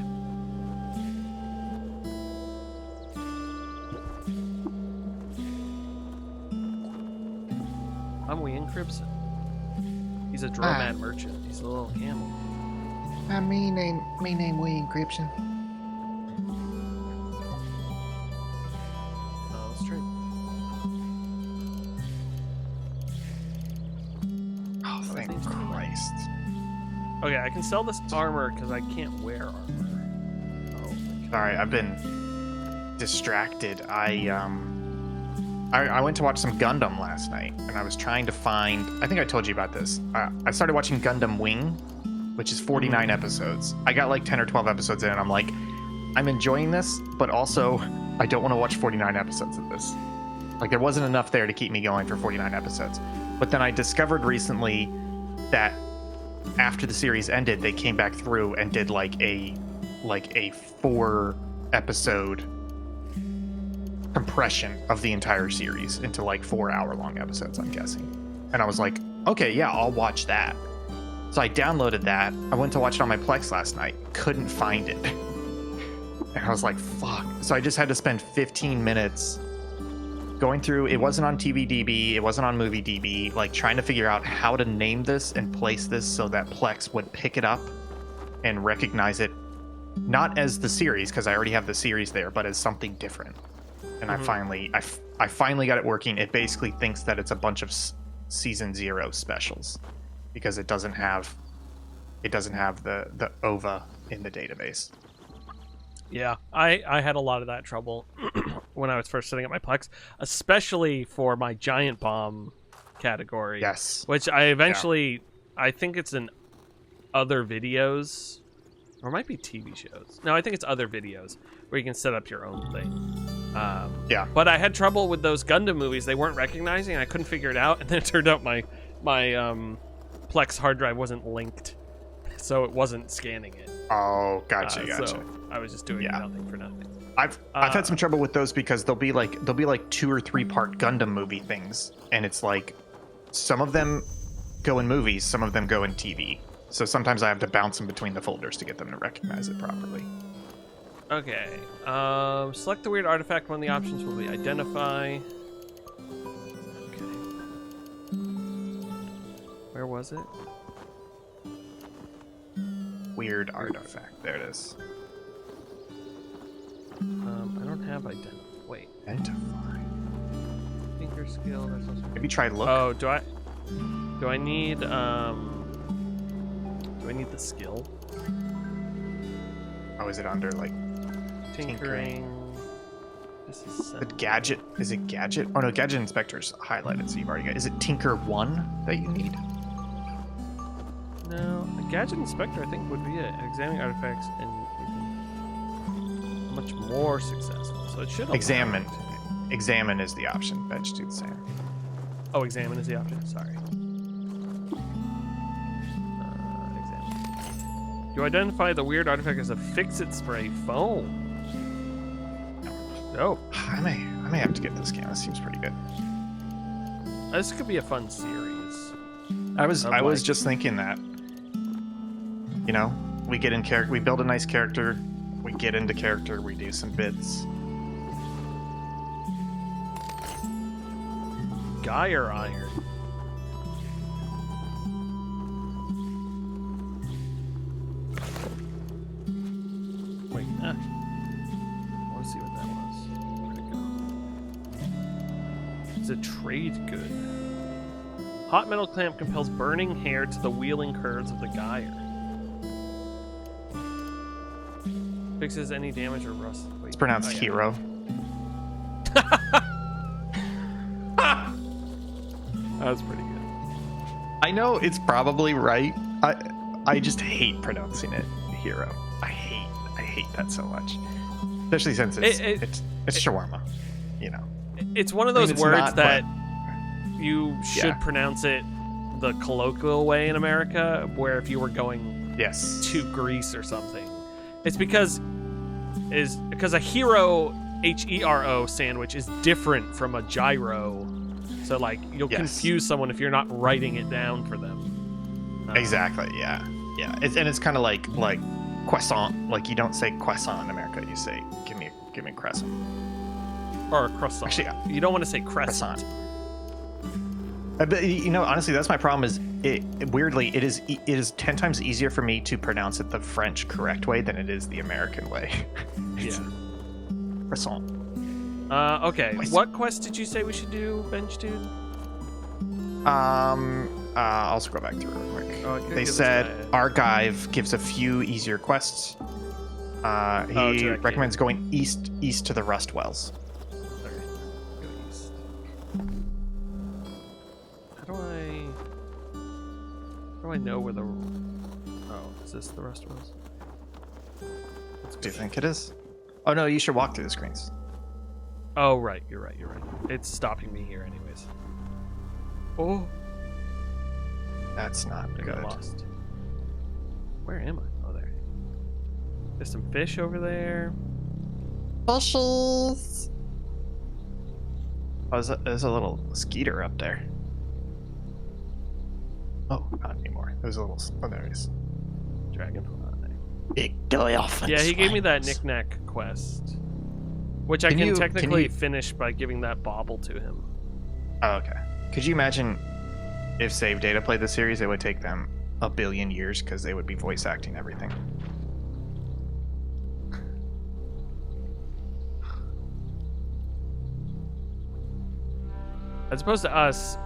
I'm Wayne Cribson. He's a Dromad merchant. He's a little camel. Me name Wayne Cribson. Oh, that's true. Oh, thank Christ. Okay, I can sell this armor because I can't wear armor. Oh, sorry, I've been distracted. I went to watch some Gundam last night, and I was trying to find. I think I told you about this. I started watching Gundam Wing, which is 49 episodes. I got like 10 or 12 episodes in, and I'm like, I'm enjoying this, but also I don't want to watch 49 episodes of this. Like, there wasn't enough there to keep me going for 49 episodes. But then I discovered recently that after the series ended, they came back through and did like a 4 episode compression of the entire series into like 4 hour long episodes, I'm guessing. And I was like, okay, yeah, I'll watch that. So I downloaded that. I went to watch it on my Plex last night. Couldn't find it. And I was like, fuck. So I just had to spend 15 minutes going through. It wasn't on TVDB. It wasn't on MovieDB. Like trying to figure out how to name this and place this so that Plex would pick it up and recognize it, not as the series, because I already have the series there, but as something different. And I finally got it working. It basically thinks that it's a bunch of season 0 specials because it doesn't have the OVA in the database. Yeah, I had a lot of that trouble when I was first setting up my Plex, especially for my Giant Bomb category. Yes. Which I eventually, I think it's in other videos, or it might be TV shows. No, I think it's other videos where you can set up your own thing. Yeah. But I had trouble with those Gundam movies. They weren't recognizing, and I couldn't figure it out. And then it turned out my Plex hard drive wasn't linked, so it wasn't scanning it. Oh, gotcha. So I was just doing nothing for nothing. I've had some trouble with those because they'll be like 2 or 3 part Gundam movie things, and it's like some of them go in movies, some of them go in TV. So sometimes I have to bounce them between the folders to get them to recognize it properly. Okay. Select the weird artifact. One of the options will be identify. Okay. Where was it? Weird artifact. There it is. I don't have identify. Wait. Identify. Tinker skill. There's no... Maybe try look. Oh, do I need do I need the skill? Oh, is it under like Tinkering. the gadget? Is it gadget? Oh no, gadget inspector's highlighted, so you've already got. Is it Tinker 1 that you need? No, a gadget inspector I think would be it. Examining artifacts and much more successful. So it should Examine. Examine is the option. Bench do the same. Oh, examine is the option. Sorry. Examine. You identify the weird artifact as a fix-it spray foam. Oh, I may have to get this game. This seems pretty good. this could be a fun series. I was just thinking that. You know, we get in character, we build a nice character, we get into character, we do some bits. Gyre iron. Wait, I want to see what that was. Where'd it go? It's a trade good. Hot metal clamp compels burning hair to the wheeling curves of the gyre. Fixes any damage or rust. Wait, It's pronounced hero. That's pretty good. I know it's probably right. I just hate pronouncing it hero. I hate that so much. Especially since it's shawarma, you know. It's one of those it's words not, that you should Yeah. pronounce it the colloquial way in America, where if you were going Yes. to Greece or something, it's because a hero HERO sandwich is different from a gyro. So like you'll Yes. confuse someone if you're not writing it down for them. Exactly. Yeah. Yeah. It's kind of like croissant. Like you don't say croissant in America. You say give me a croissant. Or a croissant. Actually, you don't want to say crescent. But you know, honestly, that's my problem. Is weirdly it is 10 times easier for me to pronounce it the French correct way than it is the American way. Yeah. Croissant. Okay. Quest. What quest did you say we should do, Bench Dude? I'll also go back through real quick. Oh, I could They give this said guy Argive gives a few easier quests. He direct recommends going east to the Rust Wells. Okay. Go east. How do I know where the... Oh, is this the rest was? Do you think it is? Oh no, you should walk through the screens. Oh, right. You're right. It's stopping me here anyways. Oh, That's not I good. got lost. Where am I? Oh, there. There's some fish over there. Bushes. Oh, there's a little skeeter up there. Oh, not anymore. There's a little. Oh, there he is. Dragon. Yeah, he gave me that knick-knack quest. Which I can technically finish by giving that bauble to him. Oh, okay. Could you imagine if Save Data played the series? It would take them a billion years because they would be voice acting everything. As opposed to us,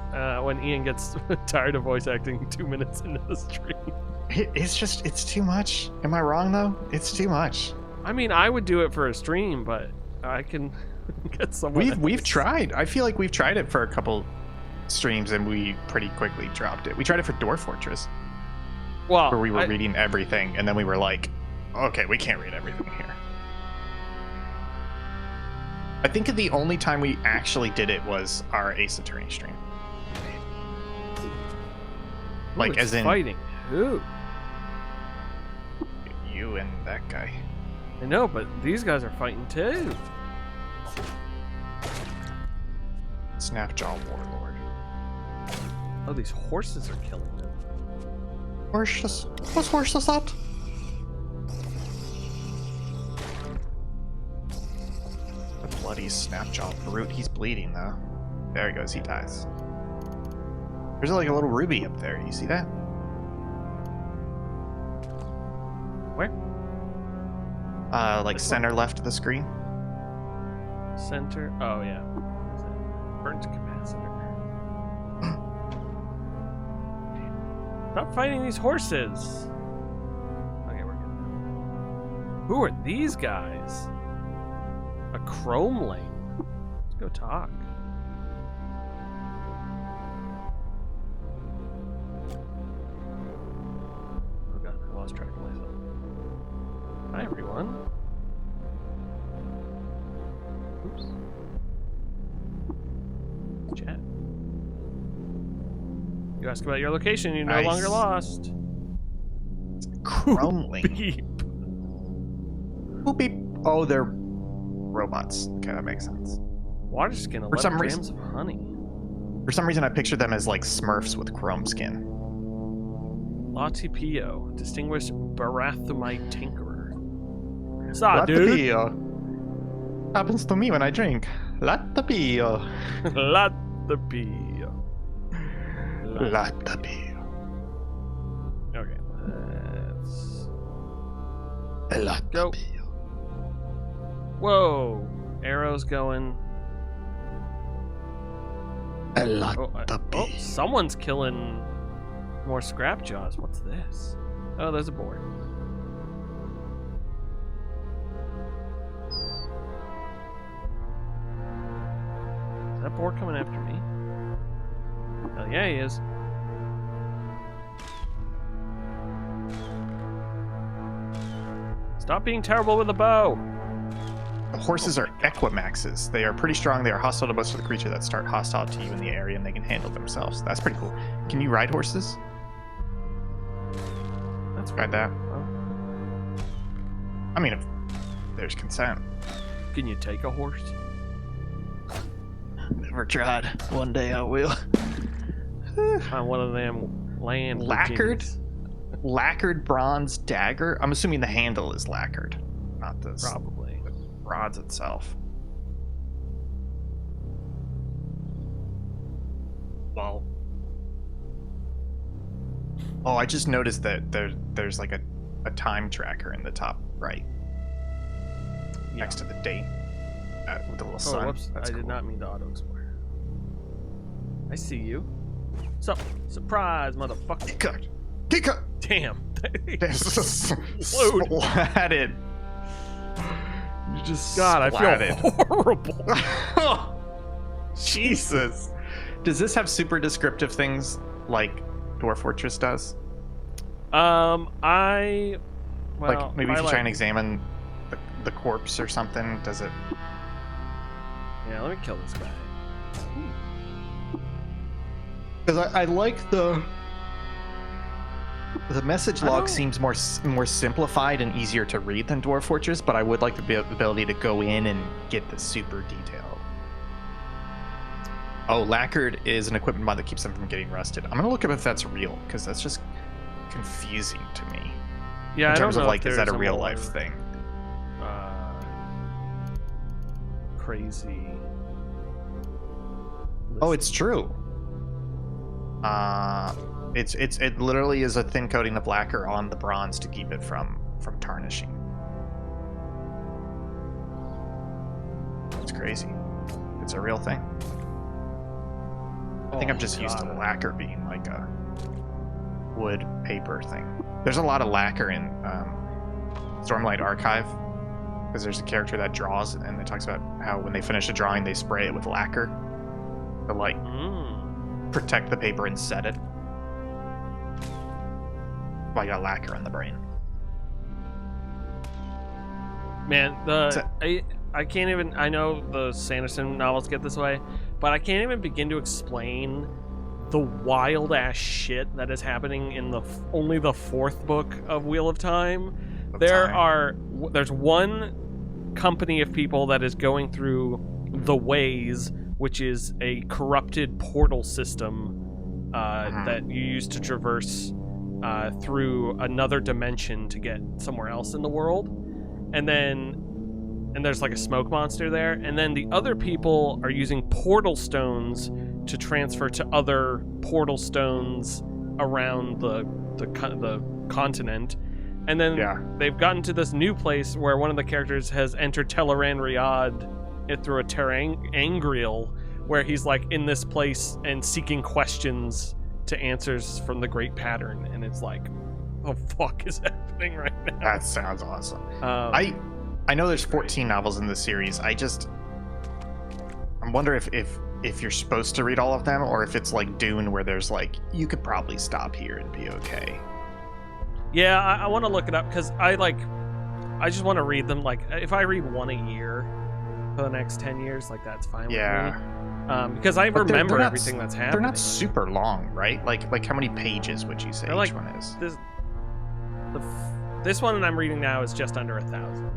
when Ian gets tired of voice acting 2 minutes into the stream. It's too much. Am I wrong though? It's too much. I mean, I would do it for a stream, but I can get someone. We've tried. I feel like we've tried it for a couple streams and we pretty quickly dropped it. We tried it for Dwarf Fortress, well, where we were reading everything, and then we were like, okay, we can't read everything here. I think the only time we actually did it was our Ace Attorney stream. Who Like, is as in fighting who? you and that guy. I know, but these guys are fighting too. Snapjaw Warlord. Oh, these horses are killing them. Horses? What's horses that? The bloody Snapjaw brute. He's bleeding though. There he goes. He dies. There's like a little ruby up there. You see that? Where? Like This center left of the screen. Center. Oh yeah. Burnt capacitor. Stop fighting these horses. Okay, we're good. Who are these guys? A chrome lane. Let's go talk. Oh god, I lost track of myself. Hi everyone. Oops. Chat. You ask about your location, you're no Nice. longer lost. Crumbling. Beep. Boop beep. Oh, they're robots. Okay, that makes sense. Water skin, For 11 some grams reason- of honey. For some reason, I pictured them as like Smurfs with chrome skin. Latipio, distinguished Barathumite tinkerer. Saw, dude. Happens to me when I drink. Latapio. Latipio. Latapio. Okay, let's... Latapio. Whoa! Arrows going. Oh, someone's killing more scrap jaws. What's this? Oh, there's a board. Is that board coming after me? Oh, yeah, he is. Stop being terrible with the bow. The horses are Equimaxes. They are pretty strong. They are hostile to most of the creatures that start hostile to you in the area, and they can handle themselves. That's pretty cool. Can you ride horses? That's Ride that. Well, I mean, if there's consent. can you take a horse? Never tried. One day I will. Find one of them land Lacquered? Virginias. Lacquered bronze dagger. I'm assuming the handle is lacquered, not the Probably. rods itself. Well, Oh, I just noticed that there's like a time tracker in the top right, next to the date, with the little oh, sun. whoops! That's I did cool. not mean to auto explore. I see you. So, surprise, motherfucker! Kick cut. Kick cut. Damn. Splatted. You just God, I splatted. feel horrible. Jesus. Does this have super descriptive things like Dwarf Fortress does? Well, Like maybe if you I try and examine the corpse or something, does it? Yeah, let me kill this guy. Because I like the message I log don't- seems more simplified and easier to read than Dwarf Fortress, but I would like the ability to go in and get the super detail. Oh, lacquered is an equipment mod that keeps them from getting rusted. I'm gonna look up if that's real, because that's just confusing to me. Yeah, In I don't terms know of if like, is that a there's real more, life thing? Crazy. Oh, it's true. It literally is a thin coating of lacquer on the bronze to keep it from tarnishing. It's crazy. It's a real thing. I think I'm just used to lacquer being like a wood paper thing. There's a lot of lacquer in Stormlight Archive, because there's a character that draws and it talks about how when they finish a drawing they spray it with lacquer to like protect the paper and set it. I got lacquer on the brain. Man, I can't even. I know the Sanderson novels get this way, but I can't even begin to explain the wild ass shit that is happening in only the 4th book of Wheel of Time. There's one company of people that is going through the Ways, which is a corrupted portal system that you use to traverse through another dimension to get somewhere else in the world. And there's like a smoke monster there. And then the other people are using portal stones to transfer to other portal stones around the continent. And then they've gotten to this new place where one of the characters has entered Teleran Riyadh through a Terangriel, where he's like in this place and seeking questions to answers from the Great Pattern. And it's like, what the fuck is happening right now? That sounds awesome. I know there's 14 novels in this series. I wonder if you're supposed to read all of them, or if it's like Dune, where there's like, you could probably stop here and be okay. Yeah, I want to look it up, because I just want to read them. Like, if I read one a year for the next 10 years, like, that's fine with me. Because I remember everything that's happening. They're not super long, right? Like how many pages would you say each one is? This one I'm reading now is just under 1,000.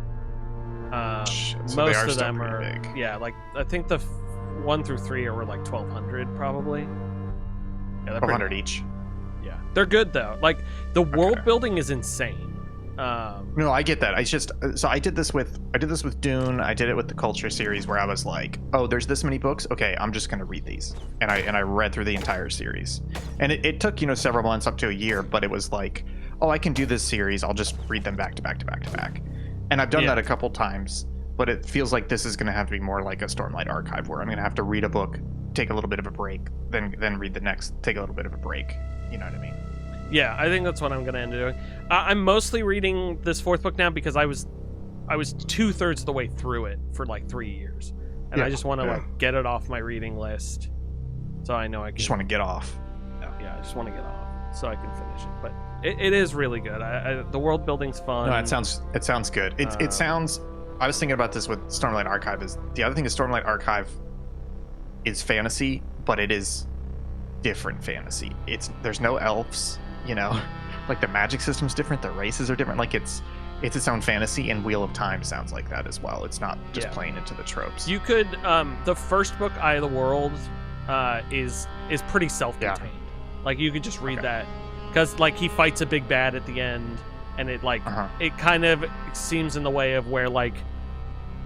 So most of them are big. Yeah, like I think the 1 through 3 are like 1,200 probably. Yeah, 1,200 each. Yeah, they're good though. Like the world building is insane. No, I get that. I did this with Dune. I did it with the Culture series, where I was like, oh, there's this many books. Okay, I'm just gonna read these, and I read through the entire series, and it took several months, up to a year, but it was like, oh, I can do this series. I'll just read them back to back to back to back, and I've done that a couple times. But it feels like this is gonna have to be more like a Stormlight Archive, where I'm gonna have to read a book, take a little bit of a break, then read the next, take a little bit of a break. You know what I mean? Yeah, I think that's what I'm going to end up doing. I'm mostly reading this 4th book now because I was 2/3 of the way through it for like 3 years, and I just want to like get it off my reading list, so I know I can. Just want to get off. Yeah, I just want to get off so I can finish it. But it is really good. The world building's fun. No, it sounds good. It sounds. I was thinking about this with Stormlight Archive. Is the other thing is Stormlight Archive is fantasy, but it is different fantasy. There's no elves. Like the magic system's different, the races are different. Like it's its own fantasy, and Wheel of Time sounds like that as well. It's not just playing into the tropes. You could the first book, Eye of the World, is pretty self-contained. Like you could just read that, because like he fights a big bad at the end, and it like it kind of seems in the way of where like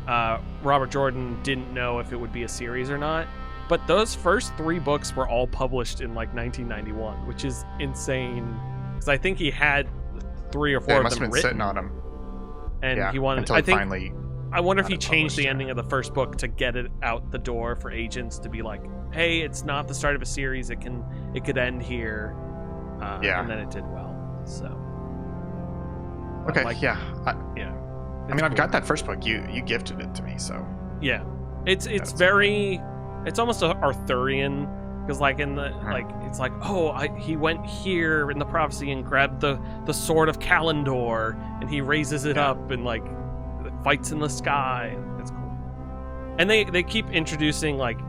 Robert Jordan didn't know if it would be a series or not. But those first 3 books were all published in like 1991, which is insane. Because I think he had 3 or 4 of them written. Must have been sitting on him. And he wanted. I wonder if he changed the ending of the first book to get it out the door for agents to be like, "Hey, it's not the start of a series. It could end here." And then it did well. So. Okay. Like, I mean, I've got that first book. You gifted it to me, so. Yeah, it's very. It's almost Arthurian, because like in the like it's like, oh, he went here in the prophecy and grabbed the sword of Kalendor, and he raises it up and like fights in the sky. It's cool. And they keep introducing, like,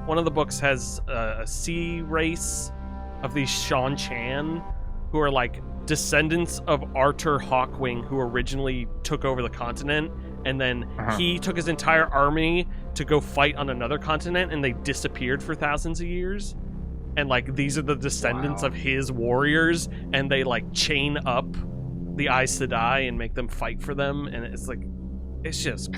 one of the books has a sea race of these Shan Chan, who are like descendants of Arthur Hawkwing, who originally took over the continent, and then he took his entire army to go fight on another continent, and they disappeared for thousands of years. And like these are the descendants of his warriors, and they like chain up the Aes Sedai and make them fight for them, and it's like it's just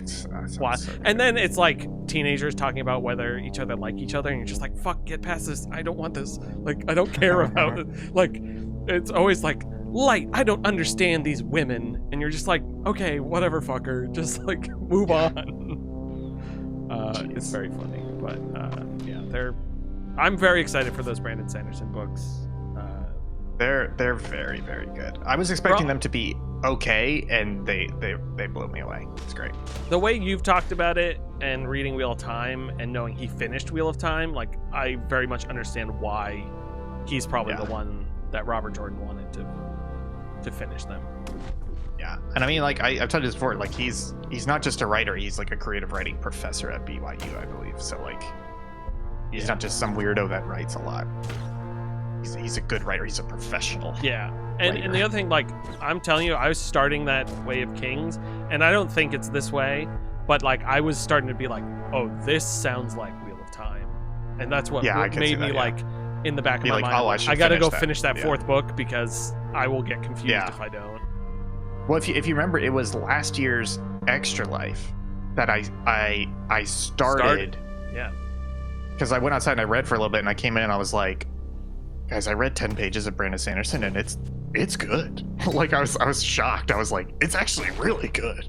wild. So and then it's like teenagers talking about whether each other like each other, and you're just like, fuck, get past this. I don't want this. Like, I don't care about it. Like, it's always like, light, I don't understand these women, and you're just like, okay, whatever, fucker, just like move on. It's very funny, but I'm very excited for those Brandon Sanderson books. They're very, very good. I was expecting them to be okay, and they blew me away. It's great. The way you've talked about it, and reading Wheel of Time and knowing he finished Wheel of Time, like, I very much understand why he's probably the one that Robert Jordan wanted to finish them. Yeah, and I mean, like, I've told you this before, like, he's not just a writer, he's like a creative writing professor at BYU, I believe. So like, he's not just some weirdo that writes a lot. he's a good writer. He's a professional. Yeah. And writer. the other thing, like, I'm telling you, I was starting that Way of Kings, and I don't think it's this way, but, like, I was starting to be like, oh, this sounds like Wheel of Time. And that's what I can see made me, that, like, in the back Be of my like, mind, oh, I gotta go that. finish that Yeah. fourth book because I will get confused if I don't. Well, if you remember, it was last year's Extra Life that I started. Yeah. Because I went outside and I read for a little bit, and I came in and I was like, guys, I read 10 pages of Brandon Sanderson, and it's good. Like, I was shocked. I was like, it's actually really good.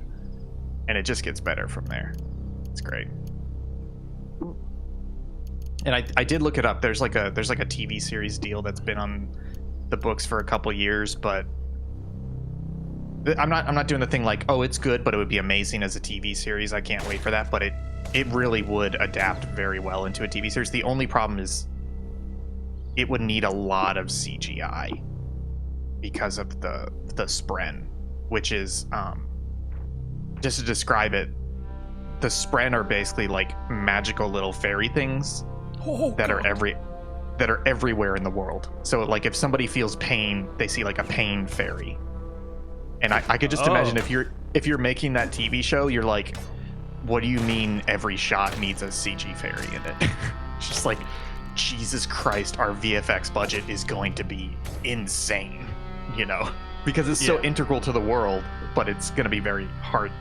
And it just gets better from there. It's great. And I did look it up. There's like a TV series deal that's been on the books for a couple years, but I'm not doing the thing like, oh, it's good, but it would be amazing as a TV series. I can't wait for that. But it really would adapt very well into a TV series. The only problem is it would need a lot of CGI because of the Spren, which is just to describe it, the Spren are basically like magical little fairy things that are everywhere in the world. So like if somebody feels pain, they see like a pain fairy. And I could just imagine if you're making that TV show, you're like, what do you mean every shot needs a CG fairy in it? It's just like, Jesus Christ, our VFX budget is going to be insane, you know, because it's so integral to the world, but it's going to be very hard.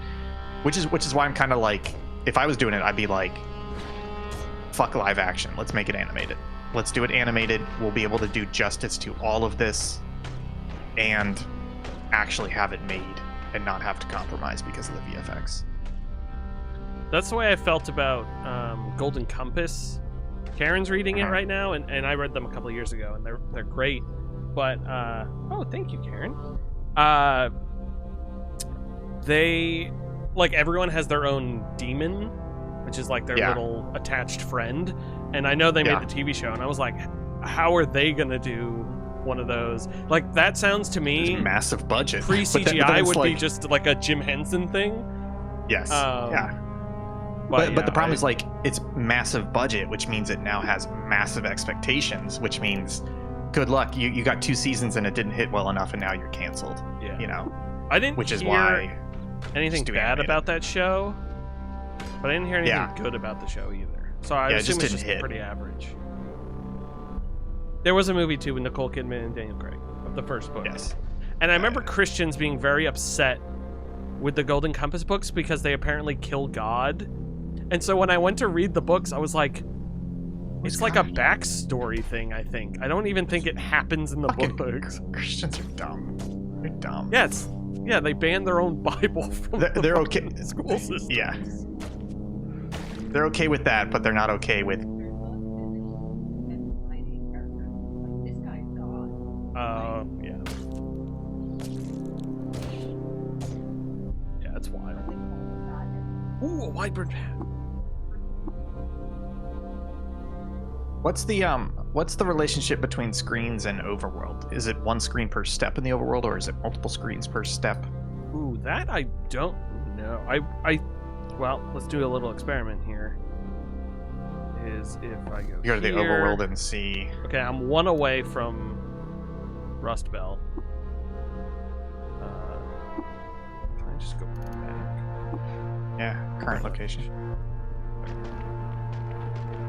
Which is why I'm kind of like, if I was doing it, I'd be like, fuck live action. Let's make it animated. Let's do it animated. We'll be able to do justice to all of this and actually have it made and not have to compromise because of the VFX. That's the way I felt about Golden Compass. Karen's reading it right now, and I read them a couple of years ago, and they're great. But oh, thank you, Karen. They, like, everyone has their own demon, which is like their little attached friend. And I know they made the TV show, and I was like, how are they gonna do one of those? Like, that sounds to me, there's massive budget. Pre-CGI would be just like a Jim Henson thing. Yes. Yeah. But the problem is, like, it's massive budget, which means it now has massive expectations, which means good luck. You got 2 seasons and it didn't hit well enough, and now you're canceled. Yeah. You know? I didn't Which is hear why anything bad about that show, but I didn't hear anything good about the show either. So I assume it's just pretty average. There was a movie, too, with Nicole Kidman and Daniel Craig, of the first book. Yes. And I remember Christians being very upset with the Golden Compass books because they apparently kill God. And so when I went to read the books, I was like, it's like a backstory thing, I think. I don't even think it happens in the books. Christians are dumb. They're dumb. Yeah, they banned their own Bible from they're okay. School system. Yeah. They're okay with that, but they're not okay with... Yeah. Yeah, it's wild. Ooh, a Wyvern hat. What's the relationship between screens and overworld? Is it 1 screen per step in the overworld, or is it multiple screens per step? Ooh, that I don't know. Well, let's do a little experiment here. Is if I go You go to the here. overworld and see... Okay, I'm 1 away from Rust Belt. Can I just go back? Yeah, current location.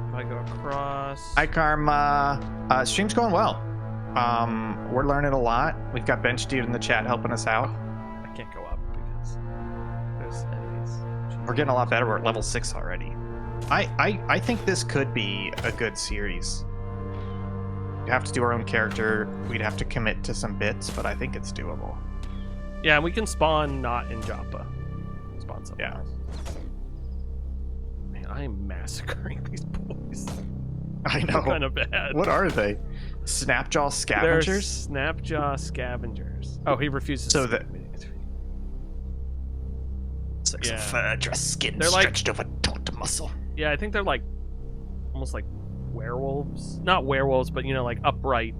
If I go across... Hi, Karma. Stream's going well. We're learning a lot. We've got Bench Dude in the chat helping us out. I can't go up because there's enemies. We're getting a lot better. We're at level 6 already. I think this could be a good series. We'd have to do our own character. We'd have to commit to some bits, but I think it's doable. Yeah, and we can spawn not in Joppa. Spawn somewhere else. Man, I am massacring these boys. I know. Kind of bad. What are they? Snapjaw scavengers? They're Snapjaw scavengers. Oh, he refuses. So that... Yeah. Fur, dressed skin They're stretched over taut muscle. Yeah, I think they're like almost like werewolves. Not werewolves, but, you know, like upright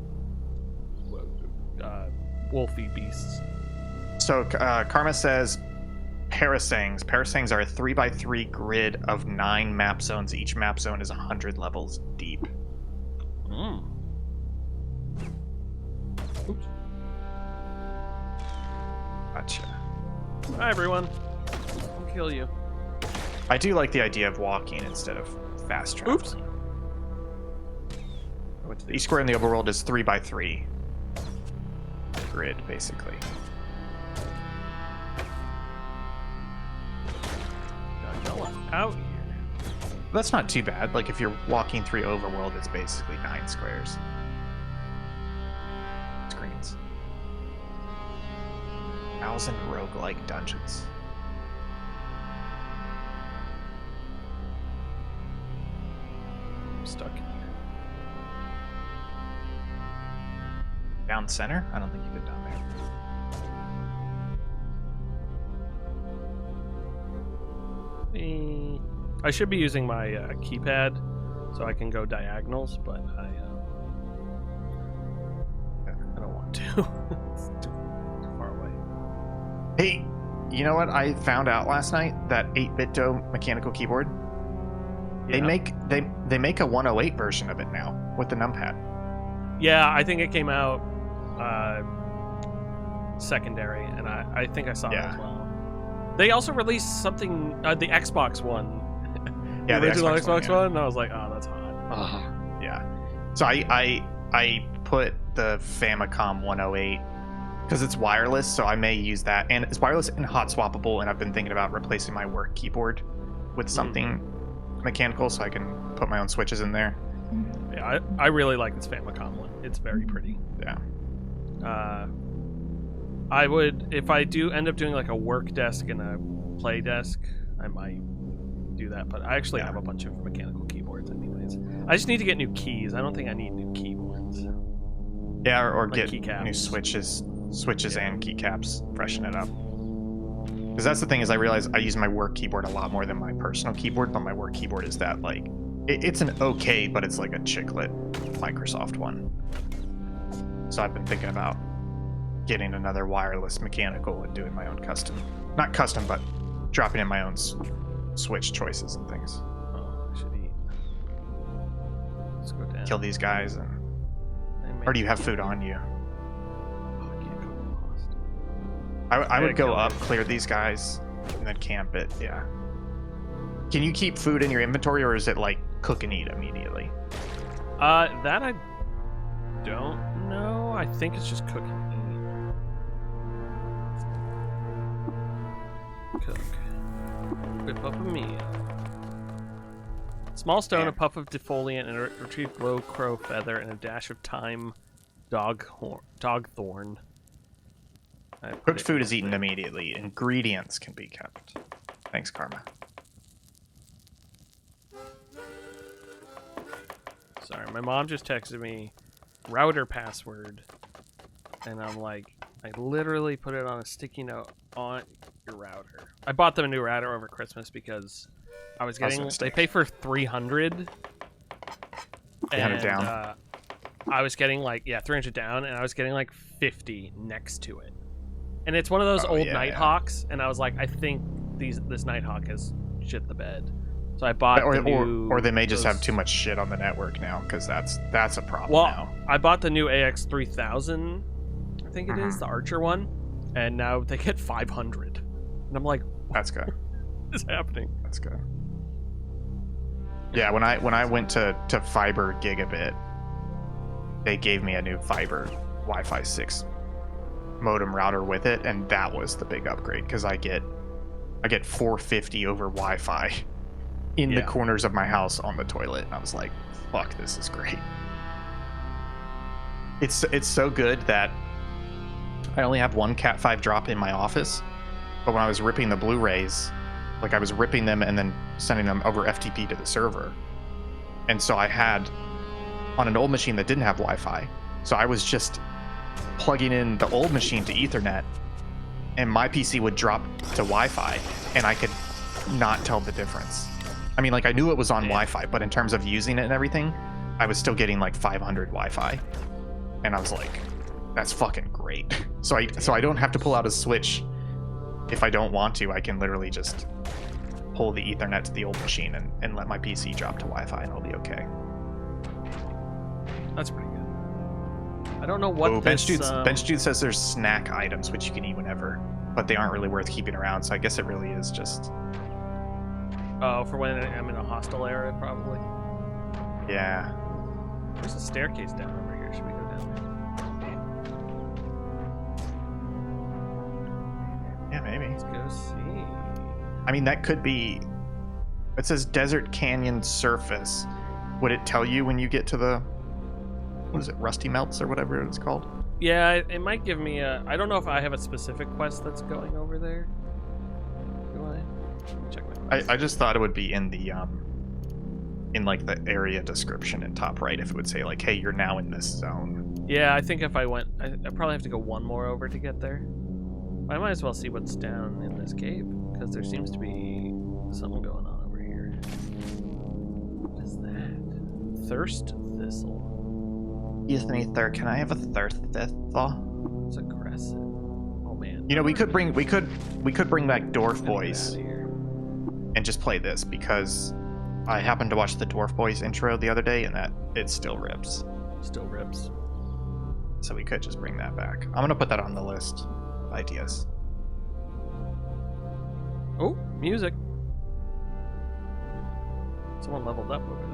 wolfy beasts. So Karma says Parasangs. Parasangs are a 3x3 grid of 9 map zones. Each map zone is 100 levels deep. Oops. Gotcha. Hi, everyone. I'll kill you. I do like the idea of walking instead of fast travel. Oops. The each square in the overworld is 3x3 grid, basically. Got y'all out here. That's not too bad. Like if you're walking 3 overworld, it's basically 9 squares. Screens. 1,000 roguelike dungeons. I'm stuck in here. Down center? I don't think you've been down there. I should be using my keypad so I can go diagonals, but I don't want to. It's too far away. Hey, you know what I found out last night? That 8BitDo mechanical keyboard. They Yeah. they make a 108 version of it now with the numpad. Yeah, I think it came out secondary, and I think I saw that as well. They also released something, the Xbox one. Yeah, the original Xbox yeah. one. And I was like, oh, that's hot. Yeah. So I put the Famicom 108 because it's wireless, so I may use that, and it's wireless and hot swappable. And I've been thinking about replacing my work keyboard with something mechanical, so I can put my own switches in there. Yeah, I really like this Famicom one. It's very pretty. Yeah. I would, if I do end up doing like a work desk and a play desk, I might do that. But I actually have a bunch of mechanical keyboards anyways. I just need to get new keys. I don't think I need new keyboards. Yeah, or Like get keycaps. new switches and keycaps, freshen it up. Because that's the thing is I realize I use my work keyboard a lot more than my personal keyboard, but my work keyboard is that like it's an okay, but it's like a chiclet Microsoft one. So I've been thinking about getting another wireless mechanical and doing my own custom, not custom, but dropping in my own switch choices and things. Oh, I should eat. Let's go down. Kill these guys, and or do you have food on you? Oh, I can't go lost. I would go kill up, them. clear these guys, and then camp it. Yeah. Can you keep food in your inventory, or is it like cook and eat immediately? That I don't know. I think it's just cook and eat. Cook. Whip up a meal. Small stone, Yeah. a puff of defoliant, and a retrieved glow crow feather, and a dash of thyme dog thorn. I put Cooked it food in is eaten there. immediately. Ingredients can be kept. Thanks, Karma. Sorry, my mom just texted me router password, and I'm like, I literally put it on a sticky note on your router. I bought them a new router over Christmas because I was That's a getting. They mistake. pay for 300. 300 down. I was getting 300 down, and I was getting like 50 next to it. And it's one of those Oh, old yeah, Nighthawks, and I was like, I think this Nighthawk has shit the bed. So I bought Or they may just have those- too much shit on the network now, because that's a problem Well, now. I bought the new AX3000, I think it is, Mhm. the Archer one, and now they get 500. And I'm like, That's good. what is happening? That's good. Yeah, when I went to fiber gigabit, they gave me a new fiber Wi-Fi 6 modem router with it, and that was the big upgrade because I get 450 over Wi-Fi in the Yeah. corners of my house on the toilet, and I was like, fuck, this is great. It's so good that I only have one Cat 5 drop in my office, but when I was ripping the Blu-rays, like I was ripping them and then sending them over FTP to the server. And so I had on an old machine that didn't have Wi-Fi. So I was just plugging in the old machine to Ethernet, and my PC would drop to Wi-Fi, and I could not tell the difference. I mean, like I knew it was on Wi-Fi, but in terms of using it and everything, I was still getting like 500 Wi-Fi. And I was like, that's fucking great. So I don't have to pull out a switch if I don't want to. I can literally just pull the Ethernet to the old machine and let my PC drop to Wi-Fi, and it'll be okay. That's pretty good. I don't know what Oh, this... Bench Dude says there's snack items which you can eat whenever, but they aren't really worth keeping around. So I guess it really is just. Oh, for when I'm in a hostile area, probably. Yeah. There's a staircase down over here. Should we go down there? Yeah, maybe. Let's go see. I mean, that could be. It says Desert Canyon Surface. Would it tell you when you get to the? What is it, Rusty Melts or whatever it's called? Yeah, it might give me a... I don't know if I have a specific quest that's going over there. Do I? Let me check my quest. I just thought it would be in the in like the area description in top right if it would say like, hey, you're now in this zone. Yeah, I think if I went... I probably have to go one more over to get there. I might as well see what's down in this cave, because there seems to be something going on over here. What is that? Thirst Thistle. Excuse me, can I have a thirst thistle? It's aggressive. Oh man. You know, we could bring back Dwarf Get Boys outta here. and just play this because I happened to watch the Dwarf Boys intro the other day and that it still rips. Still rips. So we could just bring that back. I'm gonna put that on the list of ideas. Oh, music. Someone leveled up over there.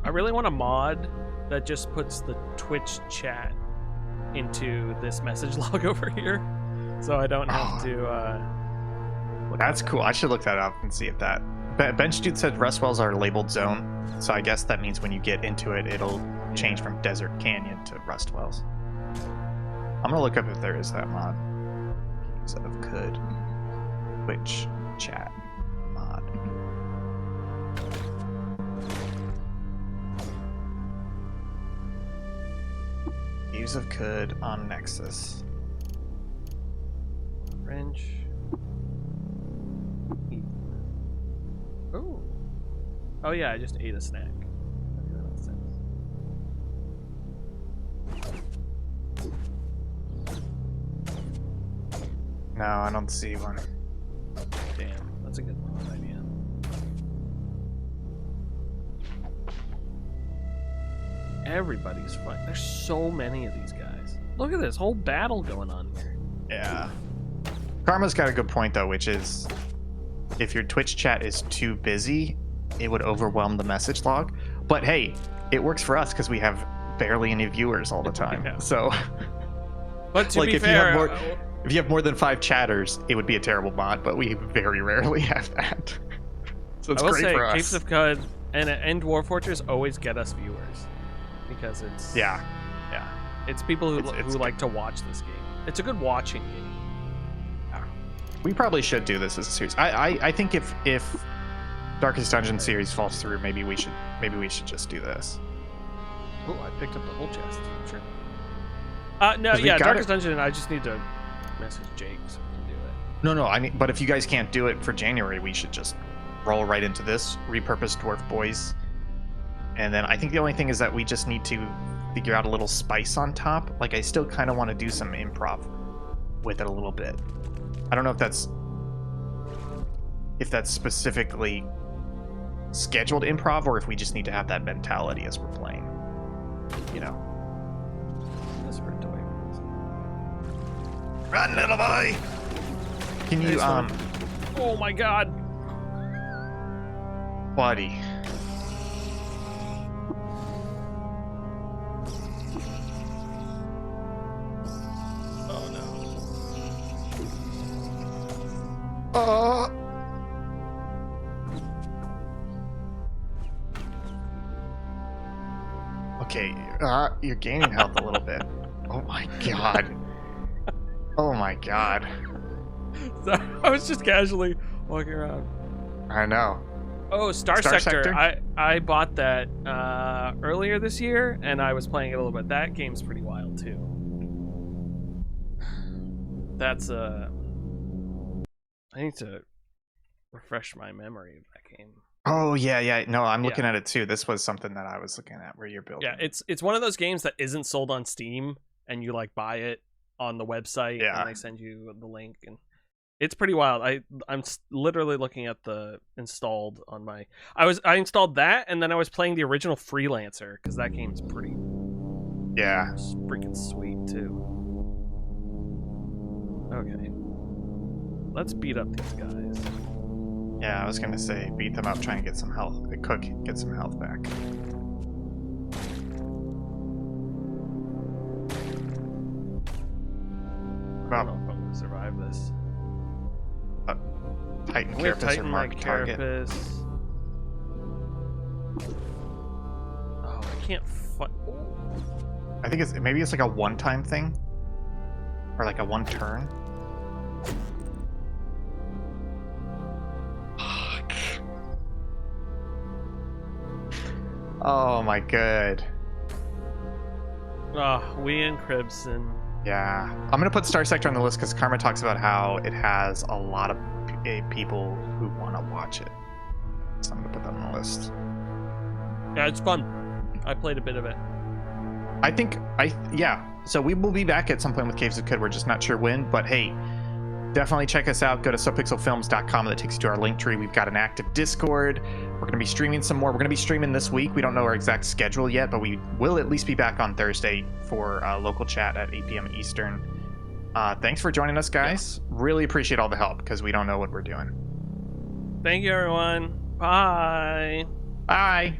I really want a mod that just puts the Twitch chat into this message log over here, so I don't have to. Look That's at that. cool. I should look that up and see if that. Bench Dude said Rustwells are labeled zone, so I guess that means when you get into it, it'll change from Desert Canyon to Rustwells. I'm gonna look up if there is that mod. Use of could Twitch chat mod. Use of could on Nexus. Wrench. Eat. Oh. Oh yeah, I just ate a snack. Okay, that makes sense. No, I don't see one. Damn, that's a good idea. Everybody's fighting. There's so many of these guys. Look at this whole battle going on here. Yeah. Karma's got a good point though, which is if your Twitch chat is too busy, it would overwhelm the message log. But hey, it works for us because we have barely any viewers all the time. Yeah. So But to like be if fair, you have more than 5 chatters, it would be a terrible mod, but we very rarely have that. So it's I will great say for Capes us. of Cud and Dwarf Fortress always get us viewers because it's Yeah. it's people who It's who like to watch this game. It's a good watching game. We probably should do this as a series. I think if Darkest Dungeon series falls through, maybe we should just do this. Oh, I picked up the whole chest. Sure. No, 'Cause we yeah, got Darkest it. Dungeon. I just need to message Jake so we can do it. No, I mean, but if you guys can't do it for January, we should just roll right into this, repurpose Dwarf Boys, and then I think the only thing is that we just need to figure out a little spice on top. Like, I still kind of want to do some improv with it a little bit. I don't know if that's specifically scheduled improv or if we just need to have that mentality as we're playing. You know. Whisper toy. Run, little boy! Can you, Nice one. Oh my god! buddy. Oh no. Okay, you're gaining health a little bit. Oh my god. Oh my god. So, I was just casually walking around. I know. Oh, Star Star Sector. Sector? I bought that earlier this year, and I was playing it a little bit. That game's pretty wild too. That's I need to refresh my memory of that game. Oh yeah. No, I'm Yeah. looking at it too. This was something that I was looking at where you're building. Yeah, it's one of those games that isn't sold on Steam, and you like buy it on the website, Yeah. and they send you the link, and It's pretty wild. I'm literally looking at the installed on my. I installed that, and then I was playing the original Freelancer because that game's pretty Yeah. freaking sweet too. Okay, let's beat up these guys. Yeah, I was gonna say beat them up, trying to get some health. Get some health back. I don't know if I'm gonna survive this. Titan We have Carapace or Titan Mark Target. Carapace. Oh, I can't fight. I think maybe it's like a one-time thing, or like a one turn. Fuck. Oh my god. Oh, we and Cribson. Yeah, I'm gonna put Star Sector on the list because Karma talks about how it has a lot of people who want to watch it. So I'm gonna put that on the list. Yeah, it's fun. I played a bit of it. Yeah. So we will be back at some point with Caves of Cud. We're just not sure when, but hey, definitely check us out. Go to subpixelfilms.com. That takes you to our link tree. We've got an active Discord. We're going to be streaming some more. We're going to be streaming this week. We don't know our exact schedule yet, but we will at least be back on Thursday for local chat at 8 p.m. Eastern. Thanks for joining us, guys. Yeah. Really appreciate all the help because we don't know what we're doing. Thank you, everyone. Bye. Bye.